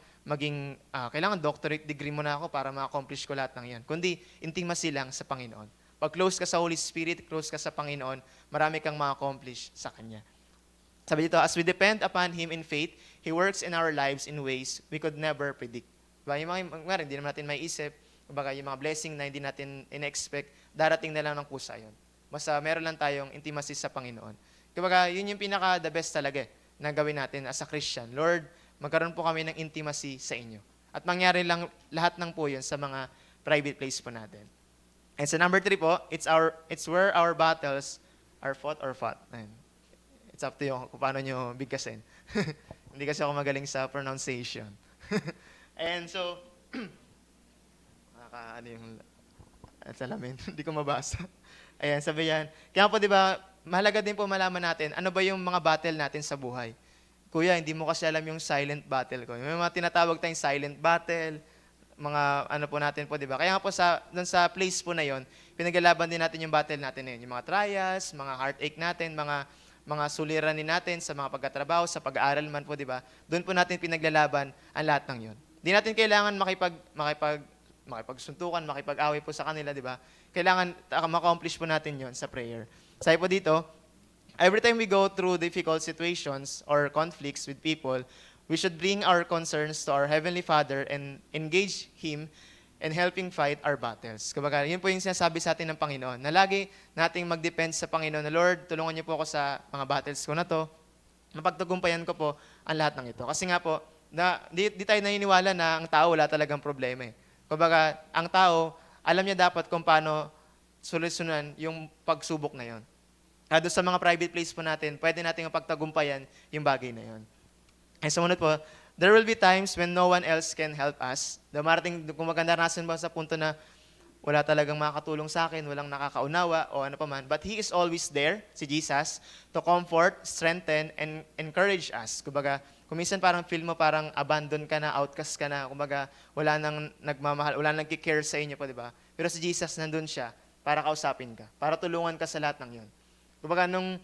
doctorate degree mo na ako para ma-accomplish ko lahat ng yan. Kundi, intimacy lang sa Panginoon. Pag close ka sa Holy Spirit, close ka sa Panginoon, marami kang ma-accomplish sa Kanya. Sabi dito, as we depend upon Him in faith, He works in our lives in ways we could never predict. Diba? Yung mga hindi naman natin maiisip, kumbaga yung mga blessing na hindi natin in-expect, darating na lang ng kusa yun. Basta meron lang tayong intimacy sa Panginoon. Kumbaga, yun yung pinaka-the best talaga na gawin natin as a Christian. Lord, magkaroon po kami ng intimacy sa inyo. At mangyari lang lahat ng po yun sa mga private place po natin. And sa number 3 po, it's where our battles are fought. Ayun. It's up to you kung paano nyo bigkasin. Hindi kasi ako magaling sa pronunciation. And so, yung salamin, hindi ko mabasa. Ayan, sabi yan. Kaya po, di ba, mahalaga din po malaman natin, ano ba yung mga battle natin sa buhay. Kuya, hindi mo kasi alam yung silent battle ko. May mga tinatawag tayong silent battle, mga ano po natin po, di ba? Kaya nga po, doon sa place po na yon, pinaglalaban din natin yung battle natin na yun. Yung mga trials, mga heartache natin, mga suliranin natin sa mga pagkatrabaho, sa pag-aaral man po, di ba? Doon po natin pinaglalaban ang lahat ng yun. Di natin kailangan makipagsuntukan, makipag-away po sa kanila, di ba? Kailangan ma-accomplish po natin yon sa prayer. Sabi po dito, every time we go through difficult situations or conflicts with people, We should bring our concerns to our Heavenly Father and engage Him in helping fight our battles. Kumbaga, yun po yung sinasabi sa atin ng Panginoon, na lagi nating mag-depend sa Panginoon na, Lord, tulungan niyo po ako sa mga battles ko na to, mapagtagumpayan ko po ang lahat ng ito. Kasi nga po, di tayo naniniwala na ang tao wala talagang problema eh. Kumbaga, ang tao, alam niya dapat kung paano solusyonan yung pagsubok na yon. Doon sa mga private place po natin, pwede natin mapagtagumpayan yung bagay na yon. And sumunod po, there will be times when no one else can help us. Dumarating, kung magandarasan ba sa punto na wala talagang makakatulong sa akin, walang nakakaunawa o ano pa man. But He is always there, si Jesus, to comfort, strengthen, and encourage us. Kumbaga, kung minsan parang feel mo parang abandon ka na, outcast ka na, kumbaga wala nang nagmamahal, wala nang care sa inyo po, di ba? Pero si Jesus nandun siya para kausapin ka, para tulungan ka sa lahat ng yun. Kumbaga, nung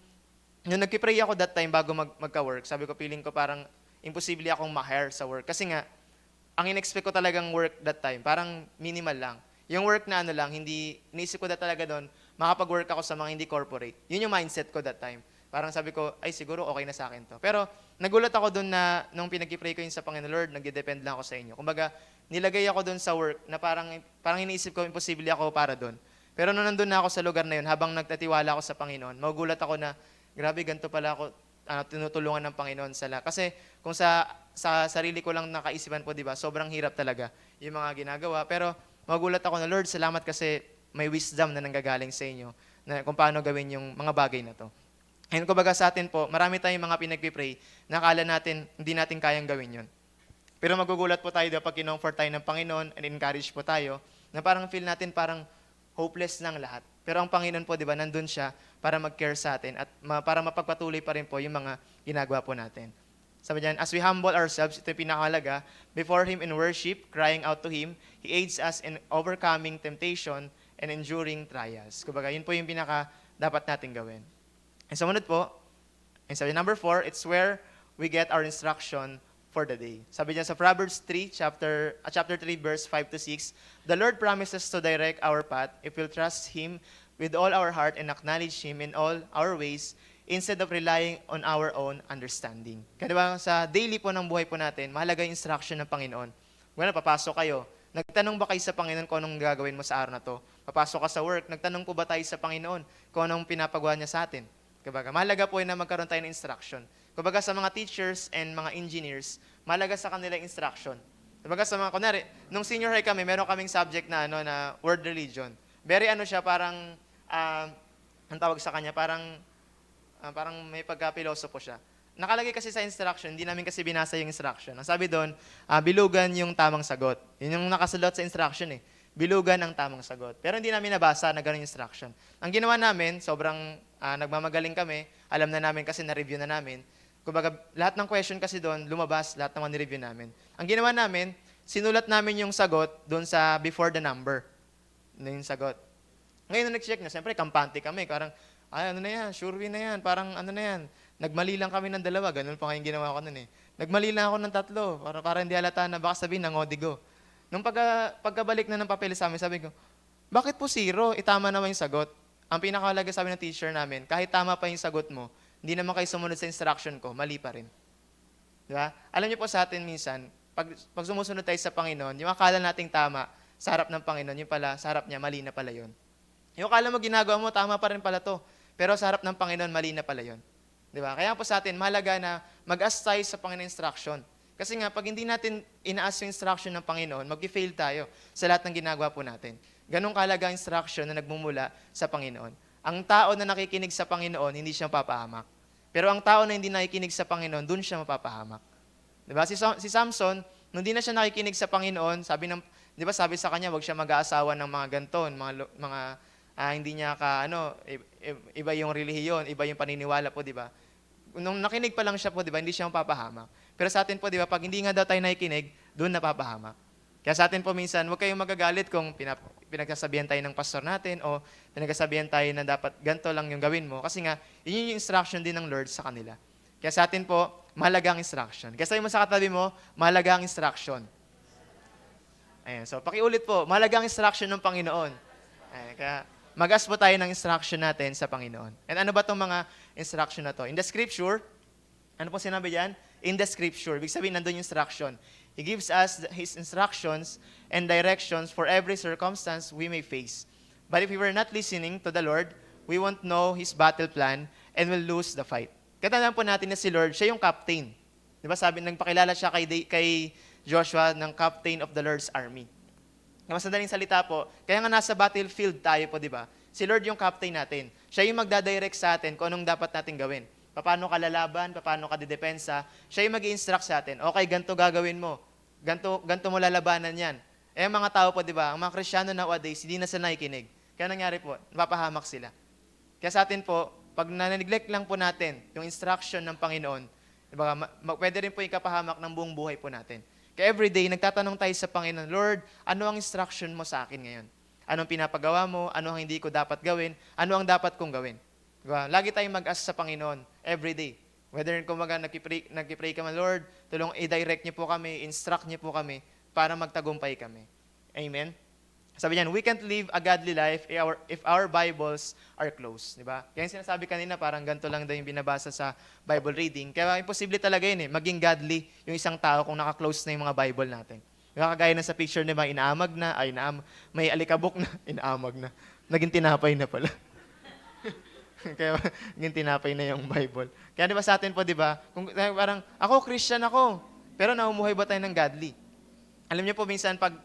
nagkipray ako that time bago magka-work, sabi ko, feeling ko parang imposible akong ma-hire sa work. Kasi nga, ang in-expect ko talagang work that time, parang minimal lang. Yung work na ano lang, hindi, inisip ko talaga doon, makapag-work ako sa mga hindi corporate. Yun yung mindset ko that time. Parang sabi ko, ay siguro okay na sa akin to. Pero nagulat ako doon na nung pinag-pray ko yun sa Panginoon, Lord, nagde-depend lang ako sa inyo. Kumbaga, nilagay ako doon sa work na parang iniisip ko, imposible ako para doon. Pero nung nandun na ako sa lugar na yun, habang nagtatiwala ako sa Panginoon, magugulat ako na, grabe, ganito pala ako tinutulungan ng Panginoon sa lahat. Kasi kung sa sarili ko lang nakaisipan po, di ba, sobrang hirap talaga yung mga ginagawa. Pero magulat ako na, Lord, salamat kasi may wisdom na nanggagaling sa inyo na kung paano gawin yung mga bagay na to. And kumbaga sa atin po, marami tayong mga pinag-pray na akala natin, hindi natin kayang gawin yun. Pero magugulat po tayo pag kinomfort tayo ng Panginoon and encourage po tayo na parang feel natin parang hopeless ng lahat. Pero ang Panginoon po, di ba, nandun siya para mag-care sa atin at para mapagpatuloy pa rin po yung mga ginagawa po natin. Sabi diyan, as we humble ourselves, ito yung pinakahalaga, before Him in worship, crying out to Him, He aids us in overcoming temptation and enduring trials. Kumbaga, yun po yung pinaka dapat natin gawin. And sumunod po, and sabi number 4, it's where we get our instruction for the day. Sabi diyan sa Proverbs 3, chapter 3, verse 5 to 6, the Lord promises to direct our path if we'll trust Him with all our heart and acknowledge Him in all our ways instead of relying on our own understanding. Kaya diba, sa daily po ng buhay po natin, mahalaga yung instruction ng Panginoon. Kung papasok kayo, nagtanong ba kayo sa Panginoon kung anong gagawin mo sa araw na to? Papasok ka sa work, nagtanong po ba tayo sa Panginoon kung anong pinapagawa niya sa atin? Kumbaga, mahalaga po na magkaroon tayo ng instruction. Kumbaga sa mga teachers and mga engineers, mahalaga sa kanila instruction. Kumbaga sa mga, kunwari, nung senior high kami, meron kaming subject na, na world religion. Very siya, parang, ang tawag sa kanya, parang may pagka-pilosopo siya. Nakalagay kasi sa instruction, hindi namin kasi binasa yung instruction. Ang sabi doon, bilugan yung tamang sagot. Yun yung nakasulot sa instruction eh. Bilugan ang tamang sagot. Pero hindi namin nabasa na gano'ng instruction. Ang ginawa namin, sobrang nagmamagaling kami, alam na namin kasi na-review na namin. Kumbaga, lahat ng question kasi doon, lumabas, lahat ng ni-review namin. Ang ginawa namin, sinulat namin yung sagot doon sa before the number. Yung sagot. Ngayon nung nag-check na, siyempre, kampante kami. Parang, ano na yan, sure win na yan. Parang ano na yan, nagmali lang kami ng 2. Ganun pa kayong ginawa ko nun eh. Nagmali lang ako ng 3. Para hindi halata na baka sabihin, nangodigo. Nung pagkabalik na ng papel sa amin, sabi ko, bakit po 0? Itama naman yung sagot. Ang pinakahalaga sabi ng teacher namin, kahit tama pa yung sagot mo, hindi naman kayo sumunod sa instruction ko, mali pa rin. Di ba? Alam niyo po sa atin minsan, pag sumusunod tayo sa Panginoon, yung akala nating tama sa harap ng Panginoon, yung pala, sa harap niya, mali na pala yun. Yung akala mo ginagawa mo, tama pa rin pala to. Pero sa harap ng Panginoon, mali na pala yun. Di ba? Kaya po sa atin, mahalaga na mag-ask tayo sa Panginoon instruction. Kasi nga, pag hindi natin ina-ask yung instruction ng Panginoon, mag-fail tayo sa lahat ng ginagawa po natin. Ganong kalaga instruction na nagmumula sa Panginoon. Ang tao na nakikinig sa Panginoon, hindi siya mapapahamak. Pero ang tao na hindi nakikinig sa Panginoon, dun siya mapapahamak. Diba? Si Samson, nung hindi na siya nakikinig sa Panginoon, sabi sa kanya, wag siya mag-aasawa ng mga ganton, hindi niya iba yung relihiyon, iba yung paniniwala po, di ba? Nung nakinig pa lang siya po, di ba, hindi siya mapapahamak. Pero sa atin po, di ba, pag hindi nga daw tayo nakikinig, doon napapahamak. Kaya sa atin po minsan, huwag kayong magagalit kung pinagsasabihan tayo ng pastor natin o pinagsasabihan tayo na dapat ganito lang yung gawin mo. Kasi nga, yun yung instruction din ng Lord sa kanila. Kaya sa atin po, mahalaga ang instruction. Kaya sabi mo sa katabi mo, mahalaga ang instruction. Ayan, so pakiulit po, mahalaga ang instruction ng Panginoon. Ayan, kaya mag-ask po tayo ng instruction natin sa Panginoon. And ano ba itong mga instruction na to? In the scripture, ano po sinabi diyan? in the scripture. Ibig sabihin, nandun yung instruction. He gives us His instructions and directions for every circumstance we may face. But if we were not listening to the Lord, we won't know His battle plan and will lose the fight. Katandaan po natin na si Lord, siya yung captain. Di ba sabi, nagpakilala siya kay Joshua ng captain of the Lord's army. Mas madaling salita po, kaya nga nasa battlefield tayo po, di ba? Si Lord yung captain natin. Siya yung magdadirect sa atin kung anong dapat natin gawin. Paano ka lalaban, paano ka didepensa. Siya yung mag-i-instruct sa atin. Okay, ganito gagawin mo. Ganito mo lalabanan yan. Ang mga tao po, di ba? Ang mga Kristyano nowadays, hindi na sila nakikinig. Kaya nangyari po, napapahamak sila. Kaya sa atin po, pag na-neglect lang po natin yung instruction ng Panginoon, diba, pwede rin po ikapahamak ng buong buhay po natin. Kaya everyday, nagtatanong tayo sa Panginoon, Lord, ano ang instruction mo sa akin ngayon? Anong pinapagawa mo? Ano ang hindi ko dapat gawin? Ano ang dapat kong gawin? Diba? Lagi tayong mag-ask sa Panginoon, everyday. Whether kumaga nagkipray ka man, Lord, tulong i-direct niyo po kami, instruct niyo po kami para magtagumpay kami. Amen? Sabi niyan, we can't live a godly life if our Bibles are closed. Diba? Kaya yung sinasabi kanina, parang ganito lang daw yung binabasa sa Bible reading. Kaya imposible talaga yun maging godly yung isang tao kung naka-close na yung mga Bible natin. Kagaya na sa picture, diba, may alikabok na, inaamag na. Naging tinapay na pala. Kaya naging tinapay na yung Bible. Kaya diba sa atin po, diba, kung parang, ako, Christian ako, pero namumuhay ba tayo ng godly? Alam niyo po, minsan, pag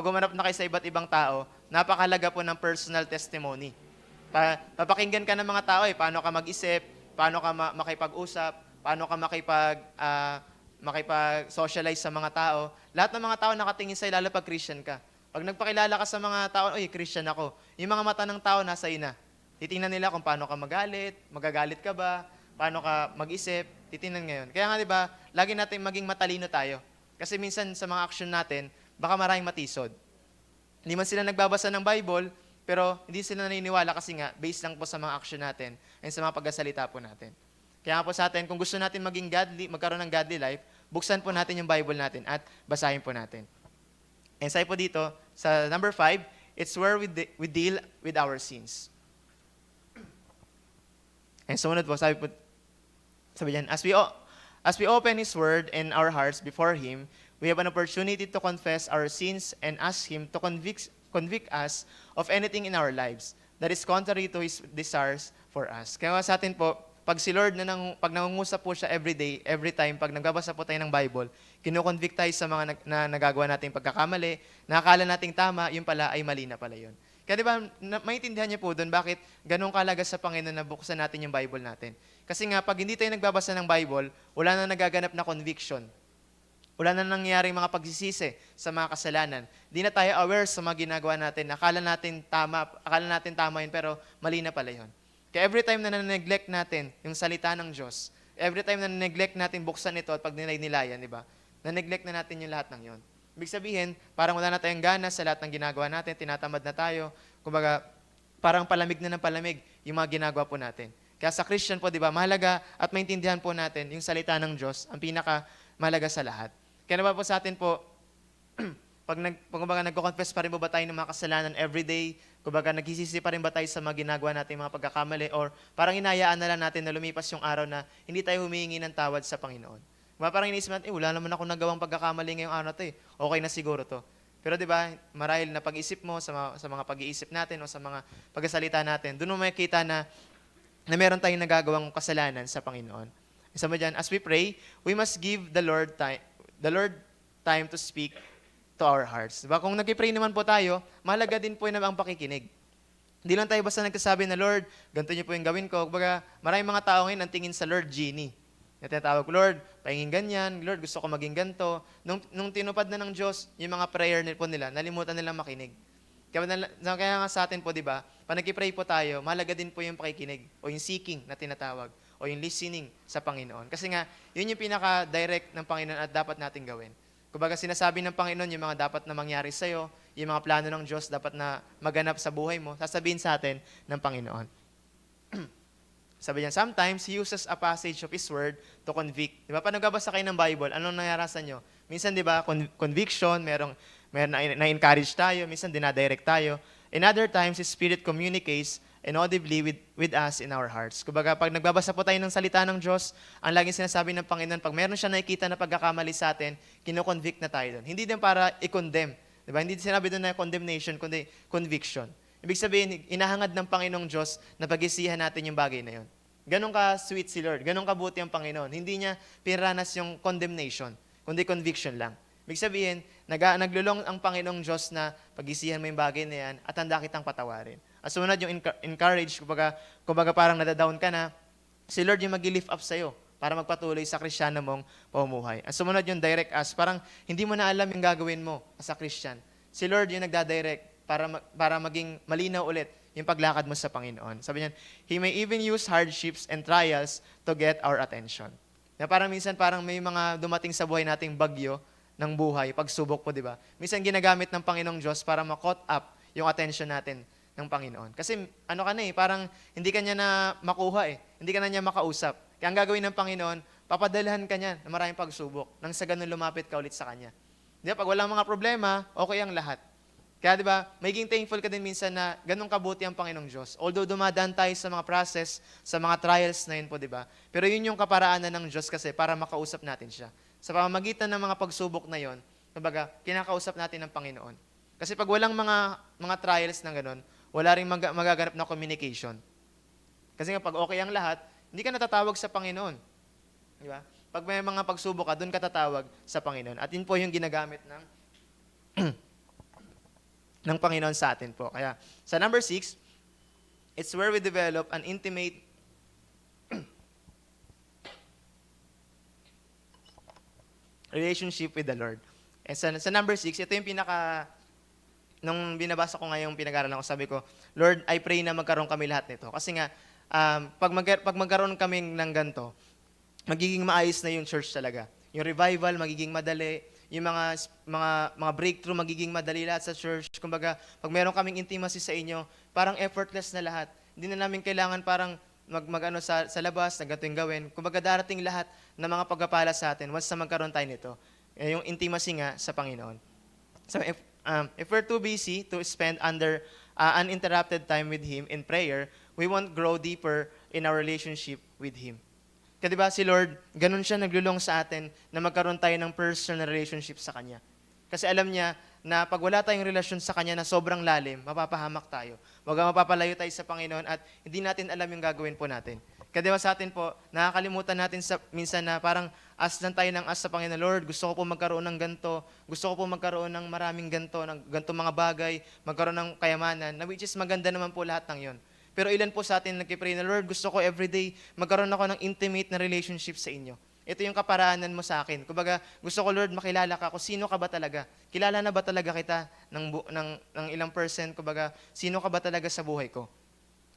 umanap na kayo sa iba't ibang tao, napakalaga po ng personal testimony. Papakinggan ka ng mga tao, paano ka mag-isip, paano ka makipag-usap, paano ka makipag-socialize sa mga tao. Lahat ng mga tao nakatingin sa'yo, lalo pag Christian ka. Pag nagpakilala ka sa mga tao, Christian ako, yung mga mata ng tao nasa na. Titingnan nila kung paano ka magagalit ka ba, paano ka mag-isip, titingnan ngayon. Kaya nga, di ba, lagi natin maging matalino tayo. Kasi minsan sa mga action natin, baka maraming matisod. Hindi man sila nagbabasa ng Bible, pero hindi sila naniniwala kasi nga, based lang po sa mga action natin and sa mga pagkasalita po natin. Kaya nga po sa atin, kung gusto natin maging godly, magkaroon ng godly life, buksan po natin yung Bible natin at basahin po natin. And sabi po dito, sa number 5, it's where we deal with our sins. And sumunod po, sabi diyan, as we open His Word and our hearts before Him, we have an opportunity to confess our sins and ask Him to convict us of anything in our lives that is contrary to His desires for us. Kaya sa atin po, pag si Lord, pag nangungusap po siya every day, every time, pag nagbabasa po tayo ng Bible, kinukonvict tayo sa mga na nagagawa nating pagkakamali, nakakala nating tama, yung pala ay mali na pala yun. Kaya di ba, maintindihan niyo po doon, bakit ganun kalaga sa Panginoon na buksan natin yung Bible natin. Kasi nga, pag hindi tayo nagbabasa ng Bible, wala na nagaganap na conviction. Wala na nangyaring mga pagsisisi sa mga kasalanan. Di na tayo aware sa mga ginagawa natin. Akala natin tama yun, pero mali na pala yun. Kaya every time na na-neglect natin yung salita ng Diyos, every time na na-neglect natin buksan ito at pag nilay-nilayan, di ba? Na-neglect na natin yung lahat ng yon. Ibig sabihin, parang wala na tayong gana sa lahat ng ginagawa natin, tinatamad na tayo. Kumbaga, parang palamig na ng palamig yung mga ginagawa po natin. Kaya sa Christian po, di ba, mahalaga at maintindihan po natin yung salita ng Diyos, ang pinaka-mahalaga sa lahat. Kaya naman po sa atin po, pag nagko-confess pa rin ba tayo ng mga kasalanan everyday, kumbaga nagsisisi pa rin ba tayo sa mga ginagawa natin, mga pagkakamali, or parang inayaan na lang natin na lumipas yung araw na hindi tayo humihingi ng tawad sa Panginoon. Parang iniisip natin, wala naman ako nagawang pagkakamali ngayong araw to okay na siguro to. Pero di ba, marahil na pag-isip mo sa mga pag-iisip natin o sa mga pagkasalita natin, doon mo makikita na meron tayong nagagawang kasalanan sa Panginoon. Isa mo dyan, as we pray, we must give the Lord time to speak to our hearts. Diba? Kung nag-pray naman po tayo, mahalaga din po yun ang pakikinig. Hindi lang tayo basta nagsasabi na, Lord, ganito niyo po yung gawin ko. Kumbaga, maraming mga tao ngayon ang tingin sa Lord genie. Natatawag, Lord, pahingin ganyan, Lord, gusto ko maging ganito. Nung tinupad na ng Diyos, yung mga prayer po nila, nalimutan nilang makinig. Kaya nga sa atin po, di ba, pag nag-pray po tayo, mahalaga din po yung pakikinig o yung seeking na tinatawag o yung listening sa Panginoon. Kasi nga, yun yung pinaka-direct ng Panginoon at dapat natin gawin. Kumbaga, sinasabi ng Panginoon yung mga dapat na mangyari sa'yo, yung mga plano ng Diyos dapat na maganap sa buhay mo, sasabihin sa atin ng Panginoon. Sabi niya, sometimes He uses a passage of His Word to convict. Di ba? Pag nagbabasa kayo ng Bible, anong nangyarasan nyo? Minsan, di ba, conviction, meron na-encourage tayo, minsan dinadirect tayo. In other times, His Spirit communicates and audibly with us in our hearts. Kumbaga, pag nagbabasa po tayo ng salita ng Diyos, ang laging sinasabi ng Panginoon, pag meron siya nakikita na pagkakamali sa atin, kino-convict na tayo doon. Hindi din para i-condemn. Diba? Hindi sinabi doon na condemnation, kundi conviction. Ibig sabihin, inahangad ng Panginoong Diyos na pag-isihan natin yung bagay na yun. Ganon ka sweet si Lord, ganon kabuti ang Panginoon. Hindi niya pinaranas yung condemnation, kundi conviction lang. Ibig sabihin, naglulong ang Panginoong Diyos na pag-isihan mo yung bagay na yan at handa kitang patawarin. At sumunod yung encourage, kumbaga parang nadadown ka na, si Lord yung mag-lift up sa'yo para magpatuloy sa Kristiyano mong pamumuhay. At sumunod yung direct us, parang hindi mo na alam yung gagawin mo as a Christian. Si Lord yung nagdadirect para maging malinaw ulit yung paglakad mo sa Panginoon. Sabi niya, He may even use hardships and trials to get our attention. Na parang minsan may mga dumating sa buhay nating bagyo ng buhay, pagsubok po, di ba? Minsan ginagamit ng Panginoong Diyos para ma-caught up yung attention natin ng Panginoon. Kasi parang hindi ka niya na makuha hindi ka na niya makausap. Kaya ang gagawin ng Panginoon, papadalhan ka niya ng maraming pagsubok nang sa ganun lumapit ka ulit sa Kanya. Di ba? Pag walang mga problema, okay ang lahat. Kaya di ba, maging thankful ka din minsan na ganun kabuti ang Panginoong Diyos. Although dumadaan tayo sa mga process, sa mga trials na yun po, di ba? Pero yun yung kaparaanan ng Diyos kasi para makausap natin siya. Sa pamamagitan ng mga pagsubok na yon, kumbaga, kinakausap natin ng Panginoon. Kasi pag walang mga trials na ganun, wala ring magaganap na communication. Kasi nga pag okay ang lahat, hindi ka natatawag sa Panginoon. Di ba? Pag may mga pagsubok ka, doon ka tatawag sa Panginoon. At yun po yung ginagamit ng Panginoon sa atin po. Kaya sa number 6, it's where we develop an intimate relationship with the Lord. And sa number 6, ito yung nung binabasa ko ngayong pinag-aralan ko, sabi ko, Lord, I pray na magkaroon kami lahat nito. Kasi nga, pag magkaroon kami ng ganito, magiging maayos na yung church talaga. Yung revival, magiging madali. Yung mga breakthrough, magiging madali lahat sa church. Kumbaga, pag meron kaming intimacy sa inyo, parang effortless na lahat. Hindi na namin kailangan parang sa labas, na ganito yung gawin. Kumbaga, darating lahat ng mga pagpapala sa atin once na magkaroon tayo nito. Yung intimacy nga sa Panginoon. So, if we're too busy to spend uninterrupted time with Him in prayer, we won't grow deeper in our relationship with Him. Kaya diba, si Lord, ganun siya naglulong sa atin na magkaroon tayo ng personal relationship sa Kanya. Kasi alam niya na pag wala tayong relasyon sa Kanya na sobrang lalim, mapapahamak tayo. Mapapalayo tayo sa Panginoon at hindi natin alam yung gagawin po natin. Kaya diba sa atin po, nakakalimutan natin minsan na parang lang tayo ng sa Panginoon. Lord, gusto ko po magkaroon ng ganito. Gusto ko po magkaroon ng maraming ganito, ng ganito mga bagay, magkaroon ng kayamanan, na which is maganda naman po lahat ng yon. Pero ilan po sa atin nagkipray na, Lord, gusto ko everyday magkaroon ako ng intimate na relationship sa inyo. Ito yung kaparaanan mo sa akin. Kumbaga, gusto ko, Lord, makilala ka kung sino ka ba talaga. Kilala na ba talaga kita ng ilang percent? Kumbaga, sino ka ba talaga sa buhay ko?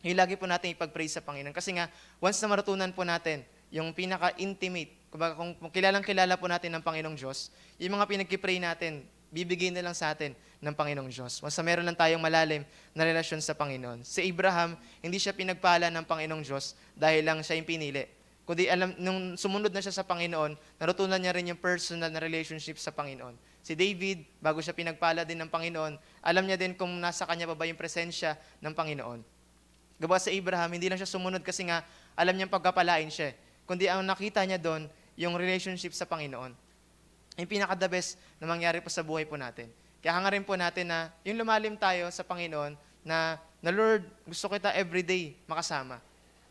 Yung lagi po natin ipag-pray sa Panginoon. Kasi nga, once na matutunan po natin yung pinaka-intimate, kumbaga kung kilalang-kilala po natin ng Panginoong Diyos, yung mga pinag-pray natin, bibigay na lang sa atin ng Panginoong Diyos. Once na meron lang tayong malalim na relasyon sa Panginoon. Si Abraham, hindi siya pinagpala ng Panginoong Diyos dahil lang siya yung pinili. Kundi nung sumunod na siya sa Panginoon, natutunan niya rin yung personal na relationship sa Panginoon. Si David, bago siya pinagpala din ng Panginoon, alam niya din kung nasa kanya pa ba yung presensya ng Panginoon. Gawa sa Abraham, hindi lang siya sumunod kasi nga alam niyang pagkapalain siya. Kundi ang nakita niya doon, yung relationship sa Panginoon. Yung pinaka-the best na mangyari po sa buhay po natin. Kaya hangarin po natin na yung lumalim tayo sa Panginoon na Lord, gusto kita everyday makasama.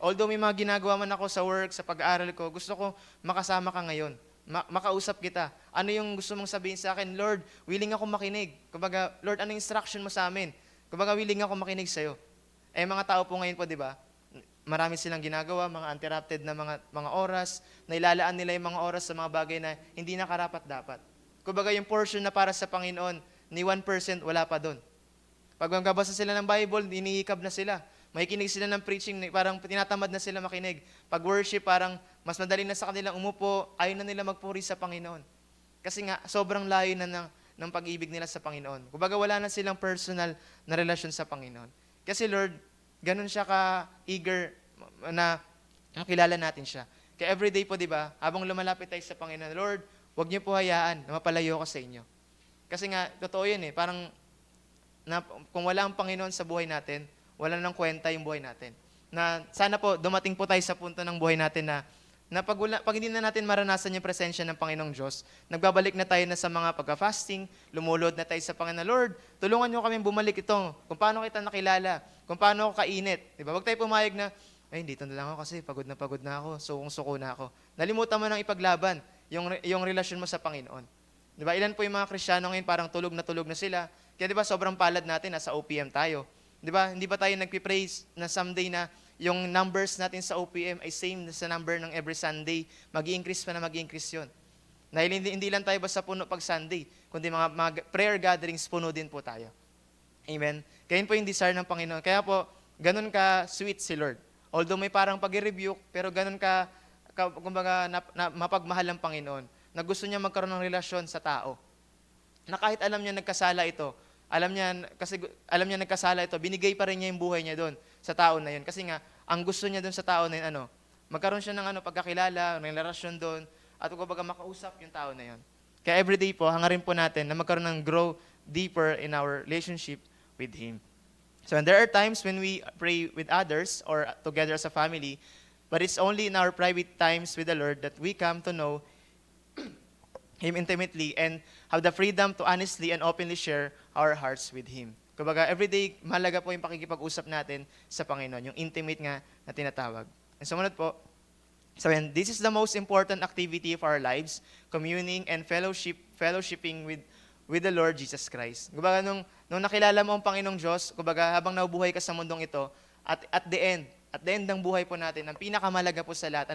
Although may mga ginagawa man ako sa work, sa pag-aaral ko, gusto ko makasama ka ngayon. Makausap kita. Ano yung gusto mong sabihin sa akin? Lord, willing ako makinig. Kumbaga, Lord, ano yung instruction mo sa amin? Kumbaga, willing ako makinig sa'yo. Mga tao po ngayon po, di ba? Marami silang ginagawa, mga interrupted na mga oras, na ilalaan nila yung mga oras sa mga bagay na hindi na karapat-dapat. Kumbaga yung portion na para sa Panginoon, ni 1% wala pa doon. Pag magbabasa sila ng Bible, iniikab na sila. Makikinig sila ng preaching, parang tinatamad na sila makinig. Pag worship, parang mas madali na sa kanilang umupo, ayaw na nila magpuri sa Panginoon. Kasi nga, sobrang layo na ng pag-ibig nila sa Panginoon. Kumbaga wala na silang personal na relasyon sa Panginoon. Kasi Lord, ganun siya ka-eager na kilala natin siya. Kaya everyday po, di ba, habang lumalapit tayo sa Panginoon, Lord, huwag niyo po hayaan na mapalayo ko sa inyo. Kasi nga, totoo yun parang kung wala ang Panginoon sa buhay natin, wala nang kwenta yung buhay natin. Na sana po dumating po tayo sa punto ng buhay natin na pag hindi na natin maranasan yung presensya ng Panginoong Diyos, nagbabalik na tayo na sa mga pagka-fasting, lumulod na tayo sa Panginoon, Lord, tulungan niyo kami bumalik ito, kung paano kita nakilala, kung paano ako kainit. Diba? Huwag tayo pumayag na, ay, dito na lang ako kasi pagod na ako, sukong-suko na ako. Nalimutan mo nang ipaglaban yung relasyon mo sa Panginoon. Diba? Ilan po yung mga Kristiyano ngayon parang tulog na sila. Kaya diba sobrang palad natin, nasa OPM tayo. Diba? Hindi ba tayo nagpipraise na someday na yung numbers natin sa OPM ay same sa number ng every Sunday, mag-i-increase pa na mag-i-increase yun. Dahil hindi lang tayo basta puno pag Sunday, kundi mga prayer gatherings, puno din po tayo. Amen? Kaya yun po yung desire ng Panginoon. Kaya po, ganun ka sweet si Lord. Although may parang pag-rebuke, pero ganun kumbaga, mapagmahal ng Panginoon, na gusto niya magkaroon ng relasyon sa tao. Na kahit alam niya nagkasala ito, alam niya nagkasala ito, binigay pa rin niya yung buhay niya doon sa tao na yun. Kasi nga, ang gusto niya doon sa tao na yun, magkaroon siya ng pagkakilala, ng relasyon doon, at kumbaga makausap yung tao na yun. Kaya everyday po, hangarin po natin na magkaroon ng grow deeper in our relationship with Him. So, and there are times when we pray with others or together as a family, but it's only in our private times with the Lord that we come to know Him intimately and have the freedom to honestly and openly share our hearts with Him. Kumbaga, everyday, mahalaga po yung pakikipag-usap natin sa Panginoon, yung intimate nga na tinatawag. And sumunod po, so and this is the most important activity of our lives, communing and fellowshipping with the Lord Jesus Christ. Kumbaga, nung nakilala mo ang Panginoong Diyos, kumbaga, habang nabubuhay ka sa mundong ito, at the end ng buhay po natin, ang pinakamalaga po sa lahat,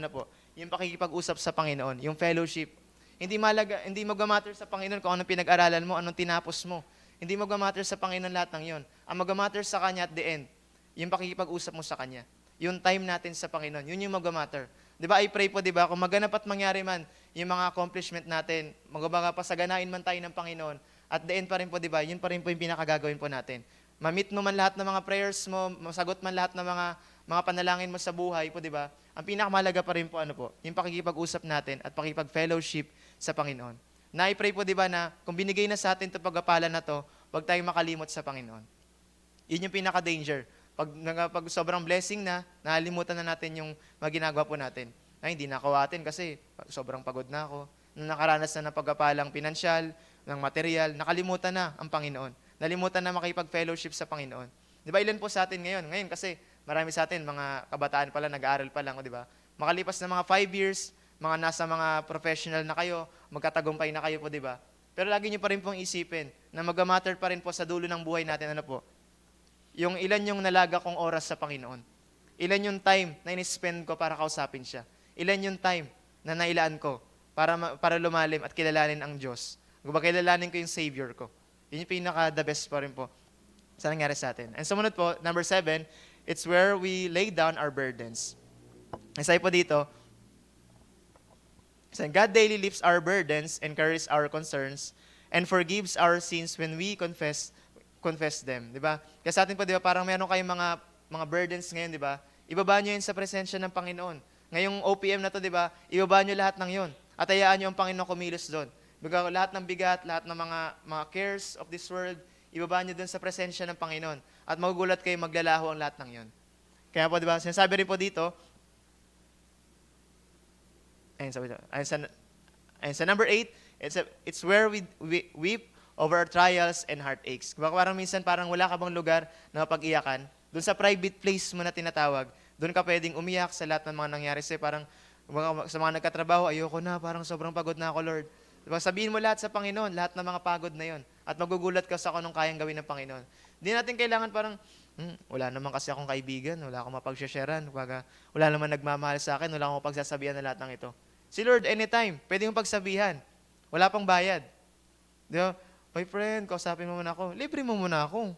yung pakikipag-usap sa Panginoon, yung fellowship. Hindi mag-matter sa Panginoon kung anong pinag-aralan mo, anong tinapos mo. Hindi mag-matter sa Panginoon lahat ng yon. Ang mag-matter sa Kanya at the end, yung pakikipag-usap mo sa Kanya. Yung time natin sa Panginoon, yun yung mag-matter. Di ba, I pray po, di ba, kung maganap at mangyari man yung mga accomplishment natin, pasaganain man tayo ng Panginoon, at the end pa rin po, di ba, yun pa rin po yung pinakagagawin po natin. Ma-meet mo man lahat ng mga prayers mo, masagot man lahat ng mga panalangin mo sa buhay po, di ba? Ang pinakamalaga pa rin po, yung pakikipag-usap natin at pakikipag-fellowship sa Panginoon. Na-i-pray po, di ba, na kung binigay na sa atin ito pagkapalan na to, huwag tayong makalimot sa Panginoon. Yun yung pinaka-danger. Pag sobrang blessing na, nakalimutan na natin yung ginagawa po natin. Ay, hindi na ako atin kasi sobrang pagod na ako. Nung nakaranas na ng pagkapalang pinansyal, ng material, nakalimutan na ang Panginoon. Nalimutan na makipag-fellowship sa Panginoon. Di ba, ilan po sa atin ngayon? Ngayon kasi, marami sa atin, mga kabataan pa lang, nag-aaral pa lang, di ba? Makalipas na mga 5 years, mga nasa mga professional na kayo, magkatagumpay na kayo po, di ba? Pero lagi niyo pa rin pong isipin na mag-matter pa rin po sa dulo ng buhay natin, yung ilan yung nalaga kong oras sa Panginoon. Ilan yung time na in-spend ko para kausapin siya. Ilan yung time na nailaan ko para lumalim at kilalanin ang Diyos. Kilalanin ko yung Savior ko. Yun yung pinaka-the best pa rin po sa nangyari sa atin. And sumunod po, number 7, it's where we lay down our burdens. Isay po dito, God daily lifts our burdens and carries our concerns and forgives our sins when we confess them, di ba? Kaya sa atin po, di ba, parang meron kayong mga burdens ngayon, di ba? Ibaba nyo yun sa presensya ng Panginoon. Ngayong OPM na to, di ba? Ibaba nyo lahat ng yun. At hayaan nyo ang Panginoon kumilos doon. Lahat ng bigat, lahat ng mga cares of this world, ibaba nyo doon sa presensya ng Panginoon. At magugulat kayo, maglalaho ang lahat ng yun. Kaya po, di ba, sinasabi rin po dito, ayun sa number 8, it's where we weep over our trials and heartaches. Parang minsan parang wala ka bang lugar na mapag-iyakan. Doon sa private place mo na tinatawag, doon ka pwedeng umiyak sa lahat ng mga nangyari sa'yo. Parang sa mga nagkatrabaho, ayoko na, parang sobrang pagod na ako, Lord. Diba? Sabihin mo lahat sa Panginoon, lahat ng mga pagod na yon. At magugulat ka sa kung anong kayang gawin ng Panginoon. Hindi natin kailangan parang, wala naman kasi akong kaibigan, wala akong mapag-sharean, wala naman nagmamahal sa akin, wala akong pagsasabihan na lahat ng ito. Si Lord, anytime, pwede mong pagsabihan. Wala pang bayad. Di ba? My friend, kausapin mo muna ako. Libre mo muna ako.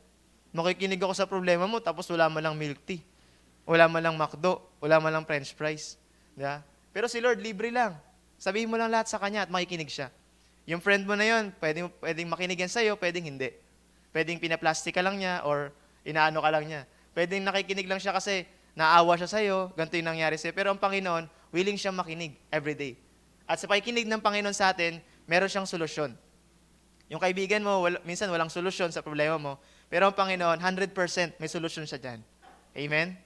Makikinig ako sa problema mo, tapos wala man lang milk tea. Wala man lang McDo. Wala man lang French fries. Di ba? Pero si Lord, libre lang. Sabihin mo lang lahat sa Kanya at makikinig siya. Yung friend mo na yun, pwedeng makinig yan sa'yo, pwedeng hindi. Pwedeng pinaplastic ka lang niya or inaano ka lang niya. Pwedeng nakikinig lang siya kasi naawa siya sa'yo, ganito yung nangyari sa'yo. Pero ang Panginoon, willing siyang makinig everyday. At sa pakikinig ng Panginoon sa atin, meron siyang solusyon. Yung kaibigan mo, minsan walang solusyon sa problema mo, pero ang Panginoon, 100% may solusyon siya dyan. Amen?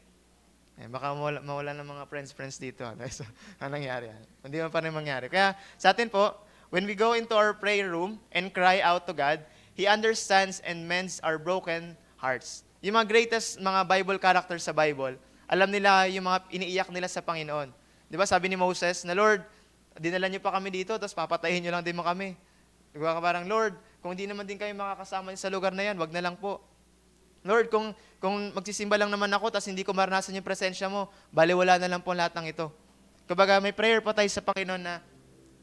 Baka mawala ng mga friends dito. So, anong nangyari? Hindi man pa rin mangyari. Kaya sa atin po, when we go into our prayer room and cry out to God, He understands and mends our broken hearts. Yung mga greatest mga Bible characters sa Bible, alam nila yung mga iniiyak nila sa Panginoon. Di ba sabi ni Moses na, Lord, dinala niyo pa kami dito, tapos papatayin niyo lang din mo kami. Di ba parang, Lord, kung hindi naman din kayo makakasama sa lugar na yan, wag na lang po. Lord, kung magsisimba lang naman ako, tapos hindi ko maranasan yung presensya mo, baliwala na lang po lahat ng ito. Kumbaga, may prayer pa tayo sa Panginoon na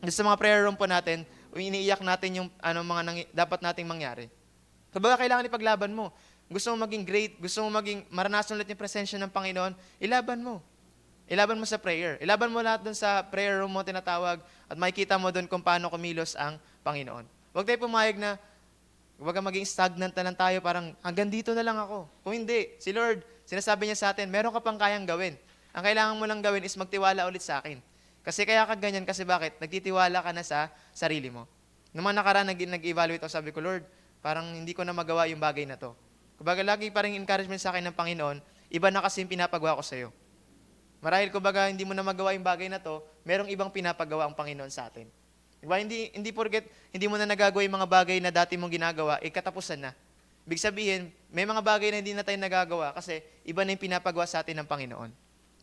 sa mga prayer room po natin, iniiyak natin yung mga dapat nating mangyari. Kumbaga, kailangan ipaglaban mo. Gusto mo maging great, gusto mo maging maranasan ulit yung presensya ng Panginoon, ilaban mo. Ilaban mo sa prayer. Ilaban mo lahat dun sa prayer room mo tinatawag at makikita mo dun kung paano kumilos ang Panginoon. Huwag tayo pumayag na huwag maging stagnant na lang tayo, parang hanggang dito na lang ako. Kung hindi, si Lord, sinasabi niya sa atin, meron ka pang kayang gawin. Ang kailangan mo lang gawin is magtiwala ulit sa akin. Kasi kaya ka ganyan, kasi bakit? Nagtitiwala ka na sa sarili mo. Noong mga nakaraan, nag-evaluate ako, sabi ko, Lord, parang hindi ko na magawa yung bagay na to. Kumbaga, lagi parang encouragement sa akin ng Panginoon, iba na kasi yung pinapagawa ko sa'yo. Marahil, kumbaga, hindi mo na magawa yung bagay na to, merong ibang pinapagawa ang Panginoon sa atin. Diba? Hindi porket hindi mo na nagagawa yung mga bagay na dati mong ginagawa, katapusan na. Ibig sabihin, may mga bagay na hindi na tayo nagagawa kasi iba na yung pinapagawa sa atin ng Panginoon.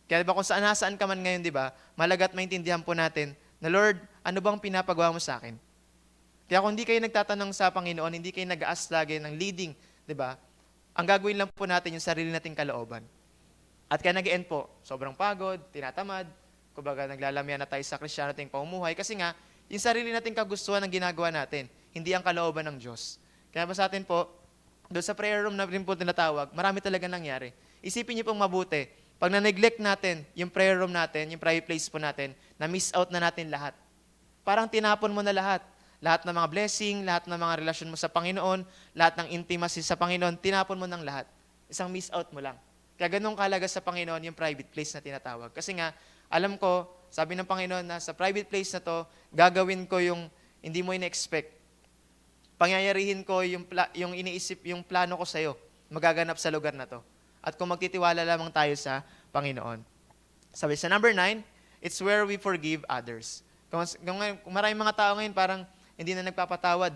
Kaya diba, kung nasaan ka man ngayon, diba, malagat maintindihan po natin na, Lord, ano bang pinapagawa mo sa akin? Kaya kung hindi kayo nagtatanong sa Panginoon, hindi kayo nag-ask lagi ng leading, diba, ang gagawin lang po natin yung sarili nating kalooban. At kaya nag-end po, sobrang pagod, tinatamad, kumbaga naglalamian na tayo sa Kristiyano nating pamumuhay kasi nga, yung sarili nating kagustuhan ang ginagawa natin, hindi ang kalooban ng Diyos. Kaya ba sa atin po, doon sa prayer room na rin po tinatawag, marami talaga nangyari. Isipin niyo pong mabuti, pag na-neglect natin yung prayer room natin, yung private place po natin, na-miss out na natin lahat. Parang tinapon mo na lahat. Lahat ng mga blessing, lahat ng mga relasyon mo sa Panginoon, lahat ng intimacy sa Panginoon, tinapon mo ng lahat. Isang miss out mo lang. Kaya ganun kahalaga sa Panginoon yung private place na tinatawag. Kasi nga, alam ko, sabi ng Panginoon na sa private place na to, gagawin ko yung hindi mo ina-expect. Pangyayarihin ko yung iniisip, yung plano ko sa'yo, magaganap sa lugar na to. At kung magtitiwala lamang tayo sa Panginoon. Sabi sa number 9, it's where we forgive others. Kung maraming mga tao ngayon parang hindi na nagpapatawad.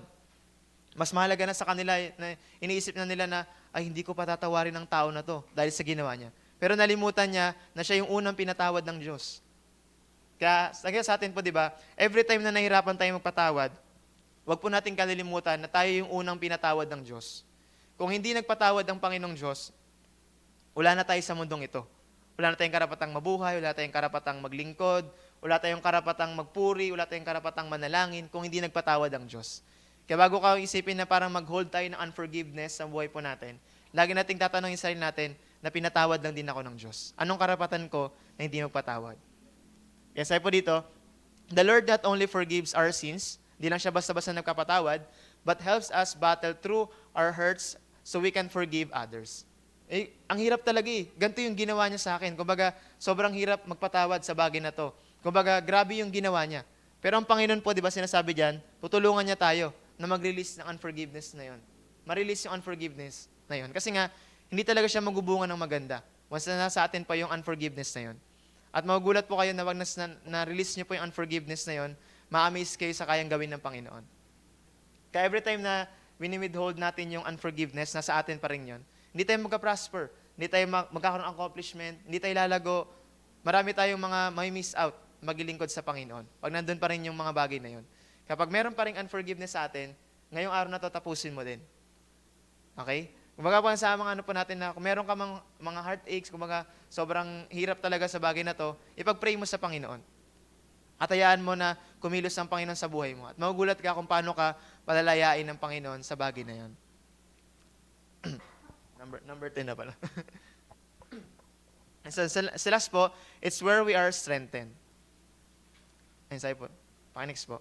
Mas mahalaga na sa kanila, na iniisip na nila na, ay hindi ko patatawarin ng tao na to dahil sa ginawa niya. Pero nalimutan niya na siya yung unang pinatawad ng Diyos. Kaya sa atin po, di ba, every time na nahirapan tayo magpatawad, wag po natin kalilimutan na tayo yung unang pinatawad ng Diyos. Kung hindi nagpatawad ang Panginoong Diyos, wala na tayo sa mundong ito. Wala na tayong karapatang mabuhay, wala tayong karapatang maglingkod, wala tayong karapatang magpuri, wala tayong karapatang manalangin kung hindi nagpatawad ang Diyos. Kaya bago ka isipin na parang mag-hold tayo ng unforgiveness sa buhay po natin, lagi nating tatanungin sa sarili natin na pinatawad lang din ako ng Diyos. Anong karapatan ko na hindi magpatawad? Kaya sabi po dito, the Lord not only forgives our sins, hindi lang siya basta-basta nagkapatawad, but helps us battle through our hurts so we can forgive others. Ang hirap talaga eh. Ganito yung ginawa niya sa akin. Kumbaga, sobrang hirap magpatawad sa bagay na to. Kumbaga, grabe yung ginawa niya. Pero ang Panginoon po, di ba sinasabi dyan, tutulungan niya tayo na mag-release ng unforgiveness na yon. Ma-release yung unforgiveness na yon. Kasi nga, hindi talaga siya magubungan ng maganda. Once na nasa atin pa yung unforgiveness na yon. At magugulat po kayo na wag na-release niyo po yung unforgiveness na yon, ma-amaze kayo sa kayang gawin ng Panginoon. Kaya every time na wini-withhold natin yung unforgiveness, nasa atin pa rin yon. Hindi tayo magka-prosper, hindi tayo magkakaroon ng accomplishment, hindi tayo lalago. Marami tayong mga may miss out, maglilingkod sa Panginoon. Pag nandun pa rin yung mga bagay na yon. Kapag meron pa rin unforgiveness sa atin, ngayong araw na to, tapusin mo din. Okay? Kumbaga po sa mga ano po natin na kung meron ka mga heartaches, kumbaga sobrang hirap talaga sa bagay na to, ipag-pray mo sa Panginoon. At hayaan mo na kumilos ang Panginoon sa buhay mo. At magugulat ka kung paano ka palalayain ng Panginoon sa bagay na yon. number 10 na pala. Sa last po, it's where we are strengthened. Ayun, sabi po. Next po.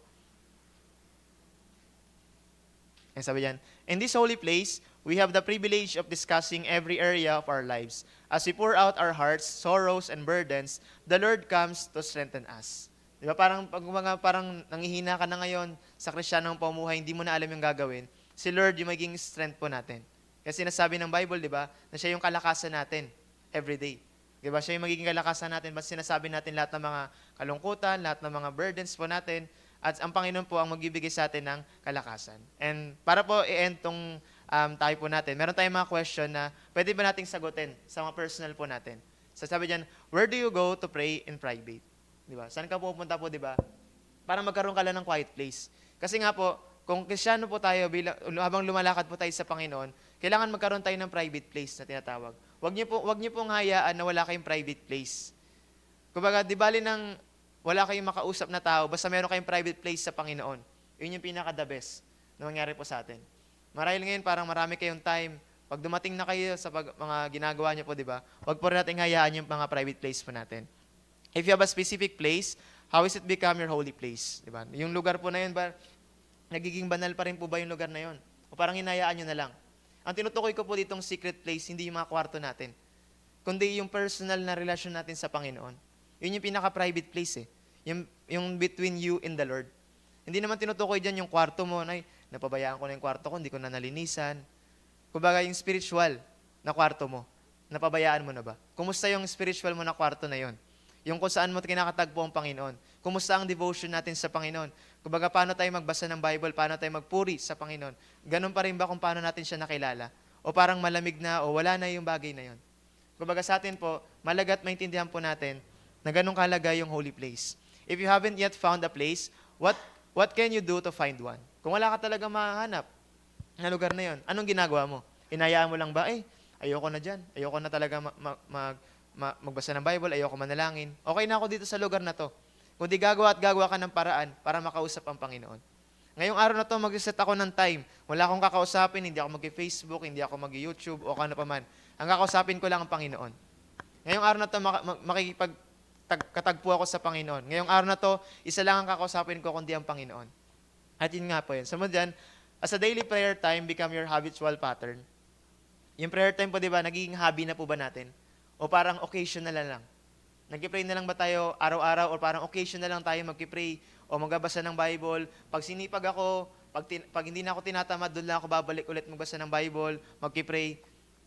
Ayun, sabi yan. In this holy place, we have the privilege of discussing every area of our lives. As we pour out our hearts, sorrows, and burdens, the Lord comes to strengthen us. Di ba? Parang nanghihina ka na ngayon sa Kristiyanong pamuhay, hindi mo na alam yung gagawin. Si Lord yung magiging strength po natin. Kasi nasabi ng Bible, di ba, na siya yung kalakasan natin. everyday. Di ba? Siya yung magiging kalakasan natin. Basta sinasabi natin lahat ng mga kalungkutan, lahat ng mga burdens po natin, at ang Panginoon po ang magbibigay sa atin ng kalakasan. And para po i-end tong tayo po natin, meron tayong mga question na pwede ba nating sagutin sa mga personal po natin. So sabi dyan, where do you go to pray in private? Di ba? Saan ka pupunta po, di ba? Para magkaroon ka lang ng quiet place. Kasi nga po, kung Kristiyano po tayo, habang lumalakad po tayo sa Panginoon, kailangan magkaroon tayo ng private place na tinatawag. Wag niyo pong hayaan na wala kayong private place. Kumbaga, di bali nang wala kayong makausap na tao, basta meron kayong private place sa Panginoon. Yun yung pinaka-the best na mangyari po sa atin. Marahil ngayon, parang marami kayong time. Pag dumating na kayo sa mga ginagawa niyo po, di ba? Wag po nating hayaan yung mga private place po natin. If you have a specific place, how is it become your holy place? Di ba? Yung lugar po na yun, nagiging banal pa rin po ba yung lugar na yun? O parang hinayaan nyo na lang? Ang tinutukoy ko po ditong secret place, hindi yung mga kwarto natin, kundi yung personal na relasyon natin sa Panginoon. Yun yung pinaka-private place eh. Yung between you and the Lord. Hindi naman tinutukoy dyan yung kwarto mo, napabayaan ko na yung kwarto ko, hindi ko na nalinisan. Kumbaga yung spiritual na kwarto mo, napabayaan mo na ba? Kumusta yung spiritual mo na kwarto na yon? Yung kung saan mo kinakatagpo ang Panginoon. Kumusta ang devotion natin sa Panginoon? Kumbaga, paano tayo magbasa ng Bible? Paano tayo magpuri sa Panginoon? Ganun pa rin ba kung paano natin siya nakilala? O parang malamig na o wala na yung bagay na yon? Kumbaga sa atin po, malagat maintindihan po natin na ganun kahalaga yung holy place. If you haven't yet found a place, what can you do to find one? Kung wala ka talaga mahanap na lugar na yon, anong ginagawa mo? Inayaan mo lang ba, ayoko na dyan. Ayoko na talaga magbasa ng Bible, ayoko manalangin. Okay na ako dito sa lugar na to. Kundi gagawa ka ng paraan para makausap ang Panginoon. Ngayong araw na to, mag-set ako ng time. Wala akong kakausapin, hindi ako mag-Facebook, hindi ako mag-YouTube, o kano pa man. Ang kakausapin ko lang ang Panginoon. Ngayong araw na to, makikipagkatagpo ako sa Panginoon. Ngayong araw na to, isa lang ang kakausapin ko, kundi ang Panginoon. At yun nga po yun. Sumunod dyan, as a daily prayer time become your habitual pattern. Yung prayer time po, di ba, nagiging hobby na po ba natin? O parang occasional na lang? Nag-pray na lang ba tayo araw-araw o parang occasional na lang tayo mag-pray o magbabasa ng Bible? Pag sinipag ako, pag hindi na ako tinatamad, doon lang ako babalik ulit magbasa ng Bible, mag-pray.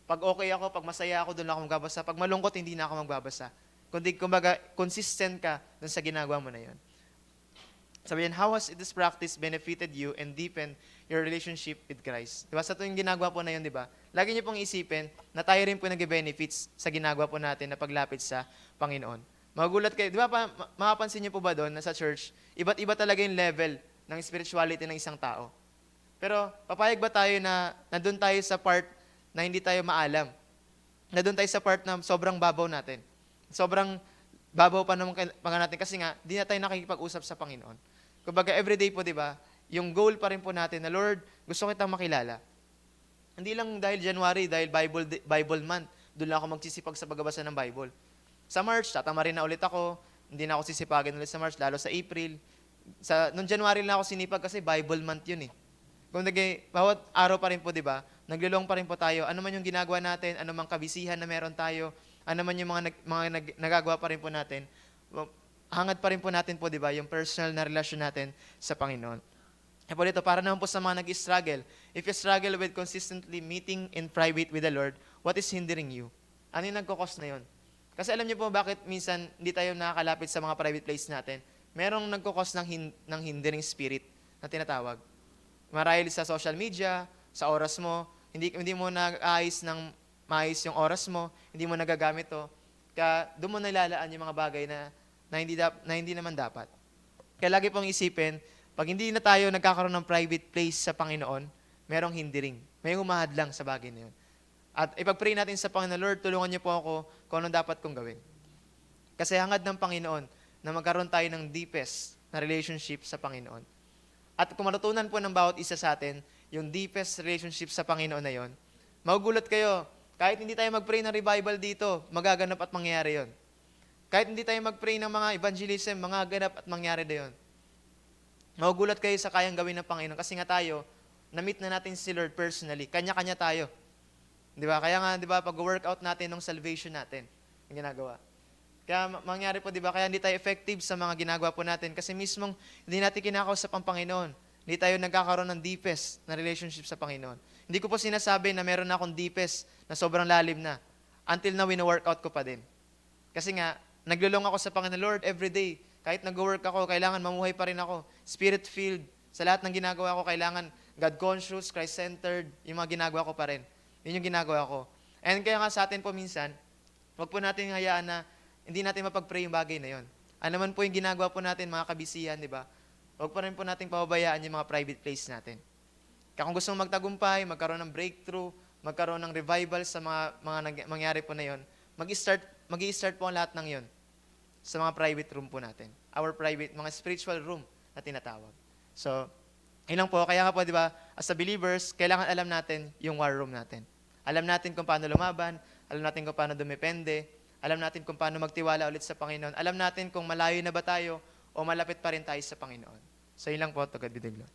Pag okay ako, pag masaya ako, doon lang ako magbabasa. Pag malungkot, hindi na ako magbabasa. Kundi, kumbaga, consistent ka dun sa ginagawa mo na yun. Sabi yan, how has this practice benefited you and deepened your relationship with Christ? Diba? Sa tuwing ginagawa po na yun, diba? Lagi niyo pong isipin na tayo rin po nag-benefits sa ginagawa po natin na paglapit sa Panginoon. Magugulat kayo. Di ba, makapansin niyo po ba doon na sa church, iba't iba talaga yung level ng spirituality ng isang tao. Pero, papayag ba tayo na nandun tayo sa part na hindi tayo maalam? Nandun tayo sa part na sobrang babaw natin. Sobrang babaw pa naman natin kasi nga, di na tayo nakikipag-usap sa Panginoon. Kumbaga, everyday po, di ba, yung goal pa rin po natin na, Lord, gusto kitang makilala. Hindi lang dahil January, dahil Bible month, doon lang ako magsisipag sa pagbabasa ng Bible. Sa March, tatama rin na ulit ako, hindi na ako sisipagin ulit sa March, lalo sa April. Noong January lang ako sinipag kasi Bible month yun eh. Kung bawat araw pa rin po, di ba, naglulong pa rin po tayo, ano man yung ginagawa natin, ano mang kabisihan na meron tayo, ano man yung mga nagagawa pa rin po natin, hangad pa rin po natin po, di ba, yung personal na relasyon natin sa Panginoon. Kaya po dito, para naman po sa mga nag-struggle, if you struggle with consistently meeting in private with the Lord, what is hindering you? Ano yung nagkukos na yun? Kasi alam niyo po bakit minsan hindi tayo nakakalapit sa mga private place natin? Merong nagkukos ng hindering spirit na tinatawag. Marahil sa social media, sa oras mo, hindi mo maayos yung oras mo, hindi mo nagagamit to. Kaya doon mo nalalaan yung mga bagay na hindi naman dapat. Kaya lagi pong isipin, pag hindi na tayo nagkakaroon ng private place sa Panginoon, merong hindering. May humahadlang sa bagay na yun. At ipag-pray natin sa Panginoon, Lord, tulungan niyo po ako kung anong dapat kong gawin. Kasi hangad ng Panginoon na magkaroon tayo ng deepest na relationship sa Panginoon. At kung matutunan po ng bawat isa sa atin, yung deepest relationship sa Panginoon na yon, magugulat kayo, kahit hindi tayo mag-pray ng revival dito, magaganap at mangyayari yon. Kahit hindi tayo mag-pray ng mga evangelism, magaganap at mangyayari na yon. Magugulat kayo sa kayang gawin ng Panginoon kasi nga tayo, na-meet na natin si Lord personally. Kanya-kanya tayo. Di ba? Kaya nga, di ba, pag-workout natin ng salvation natin, yung ginagawa. Kaya mangyari po, di ba, kaya hindi tayo effective sa mga ginagawa po natin kasi mismong hindi natin kinakausap ang Panginoon. Hindi tayo nagkakaroon ng deepest na relationship sa Panginoon. Hindi ko po sinasabi na meron na akong deepest na sobrang lalim na. until na wino-workout ko pa din. Kasi nga, naglulong ako sa Panginoon, Lord, every day. Kahit nag-work ako, kailangan mamuhay pa rin ako. Spirit-filled. Sa lahat ng ginagawa ko, kailangan God-conscious, Christ-centered, yung mga ginagawa ko pa rin. Yun yung ginagawa ko. And kaya nga sa atin po minsan, wag po natin hayaan na hindi natin mapag-pray yung bagay na yun. Ano man po yung ginagawa po natin, mga kabisihan, di ba? Wag pa rin po natin pababayaan yung mga private place natin. Kaya kung gusto mong magtagumpay, magkaroon ng breakthrough, magkaroon ng revival sa mga mangyari po na yun, mag-i-start po ang lahat ng yun sa mga private room po natin. Our private, mga spiritual room na tinatawag. So, yun lang po. Kaya nga po, di ba, as a believers, kailangan alam natin yung war room natin. Alam natin kung paano lumaban, alam natin kung paano dumepende, alam natin kung paano magtiwala ulit sa Panginoon, alam natin kung malayo na ba tayo o malapit pa rin tayo sa Panginoon. So, yun lang po. To God be the glory.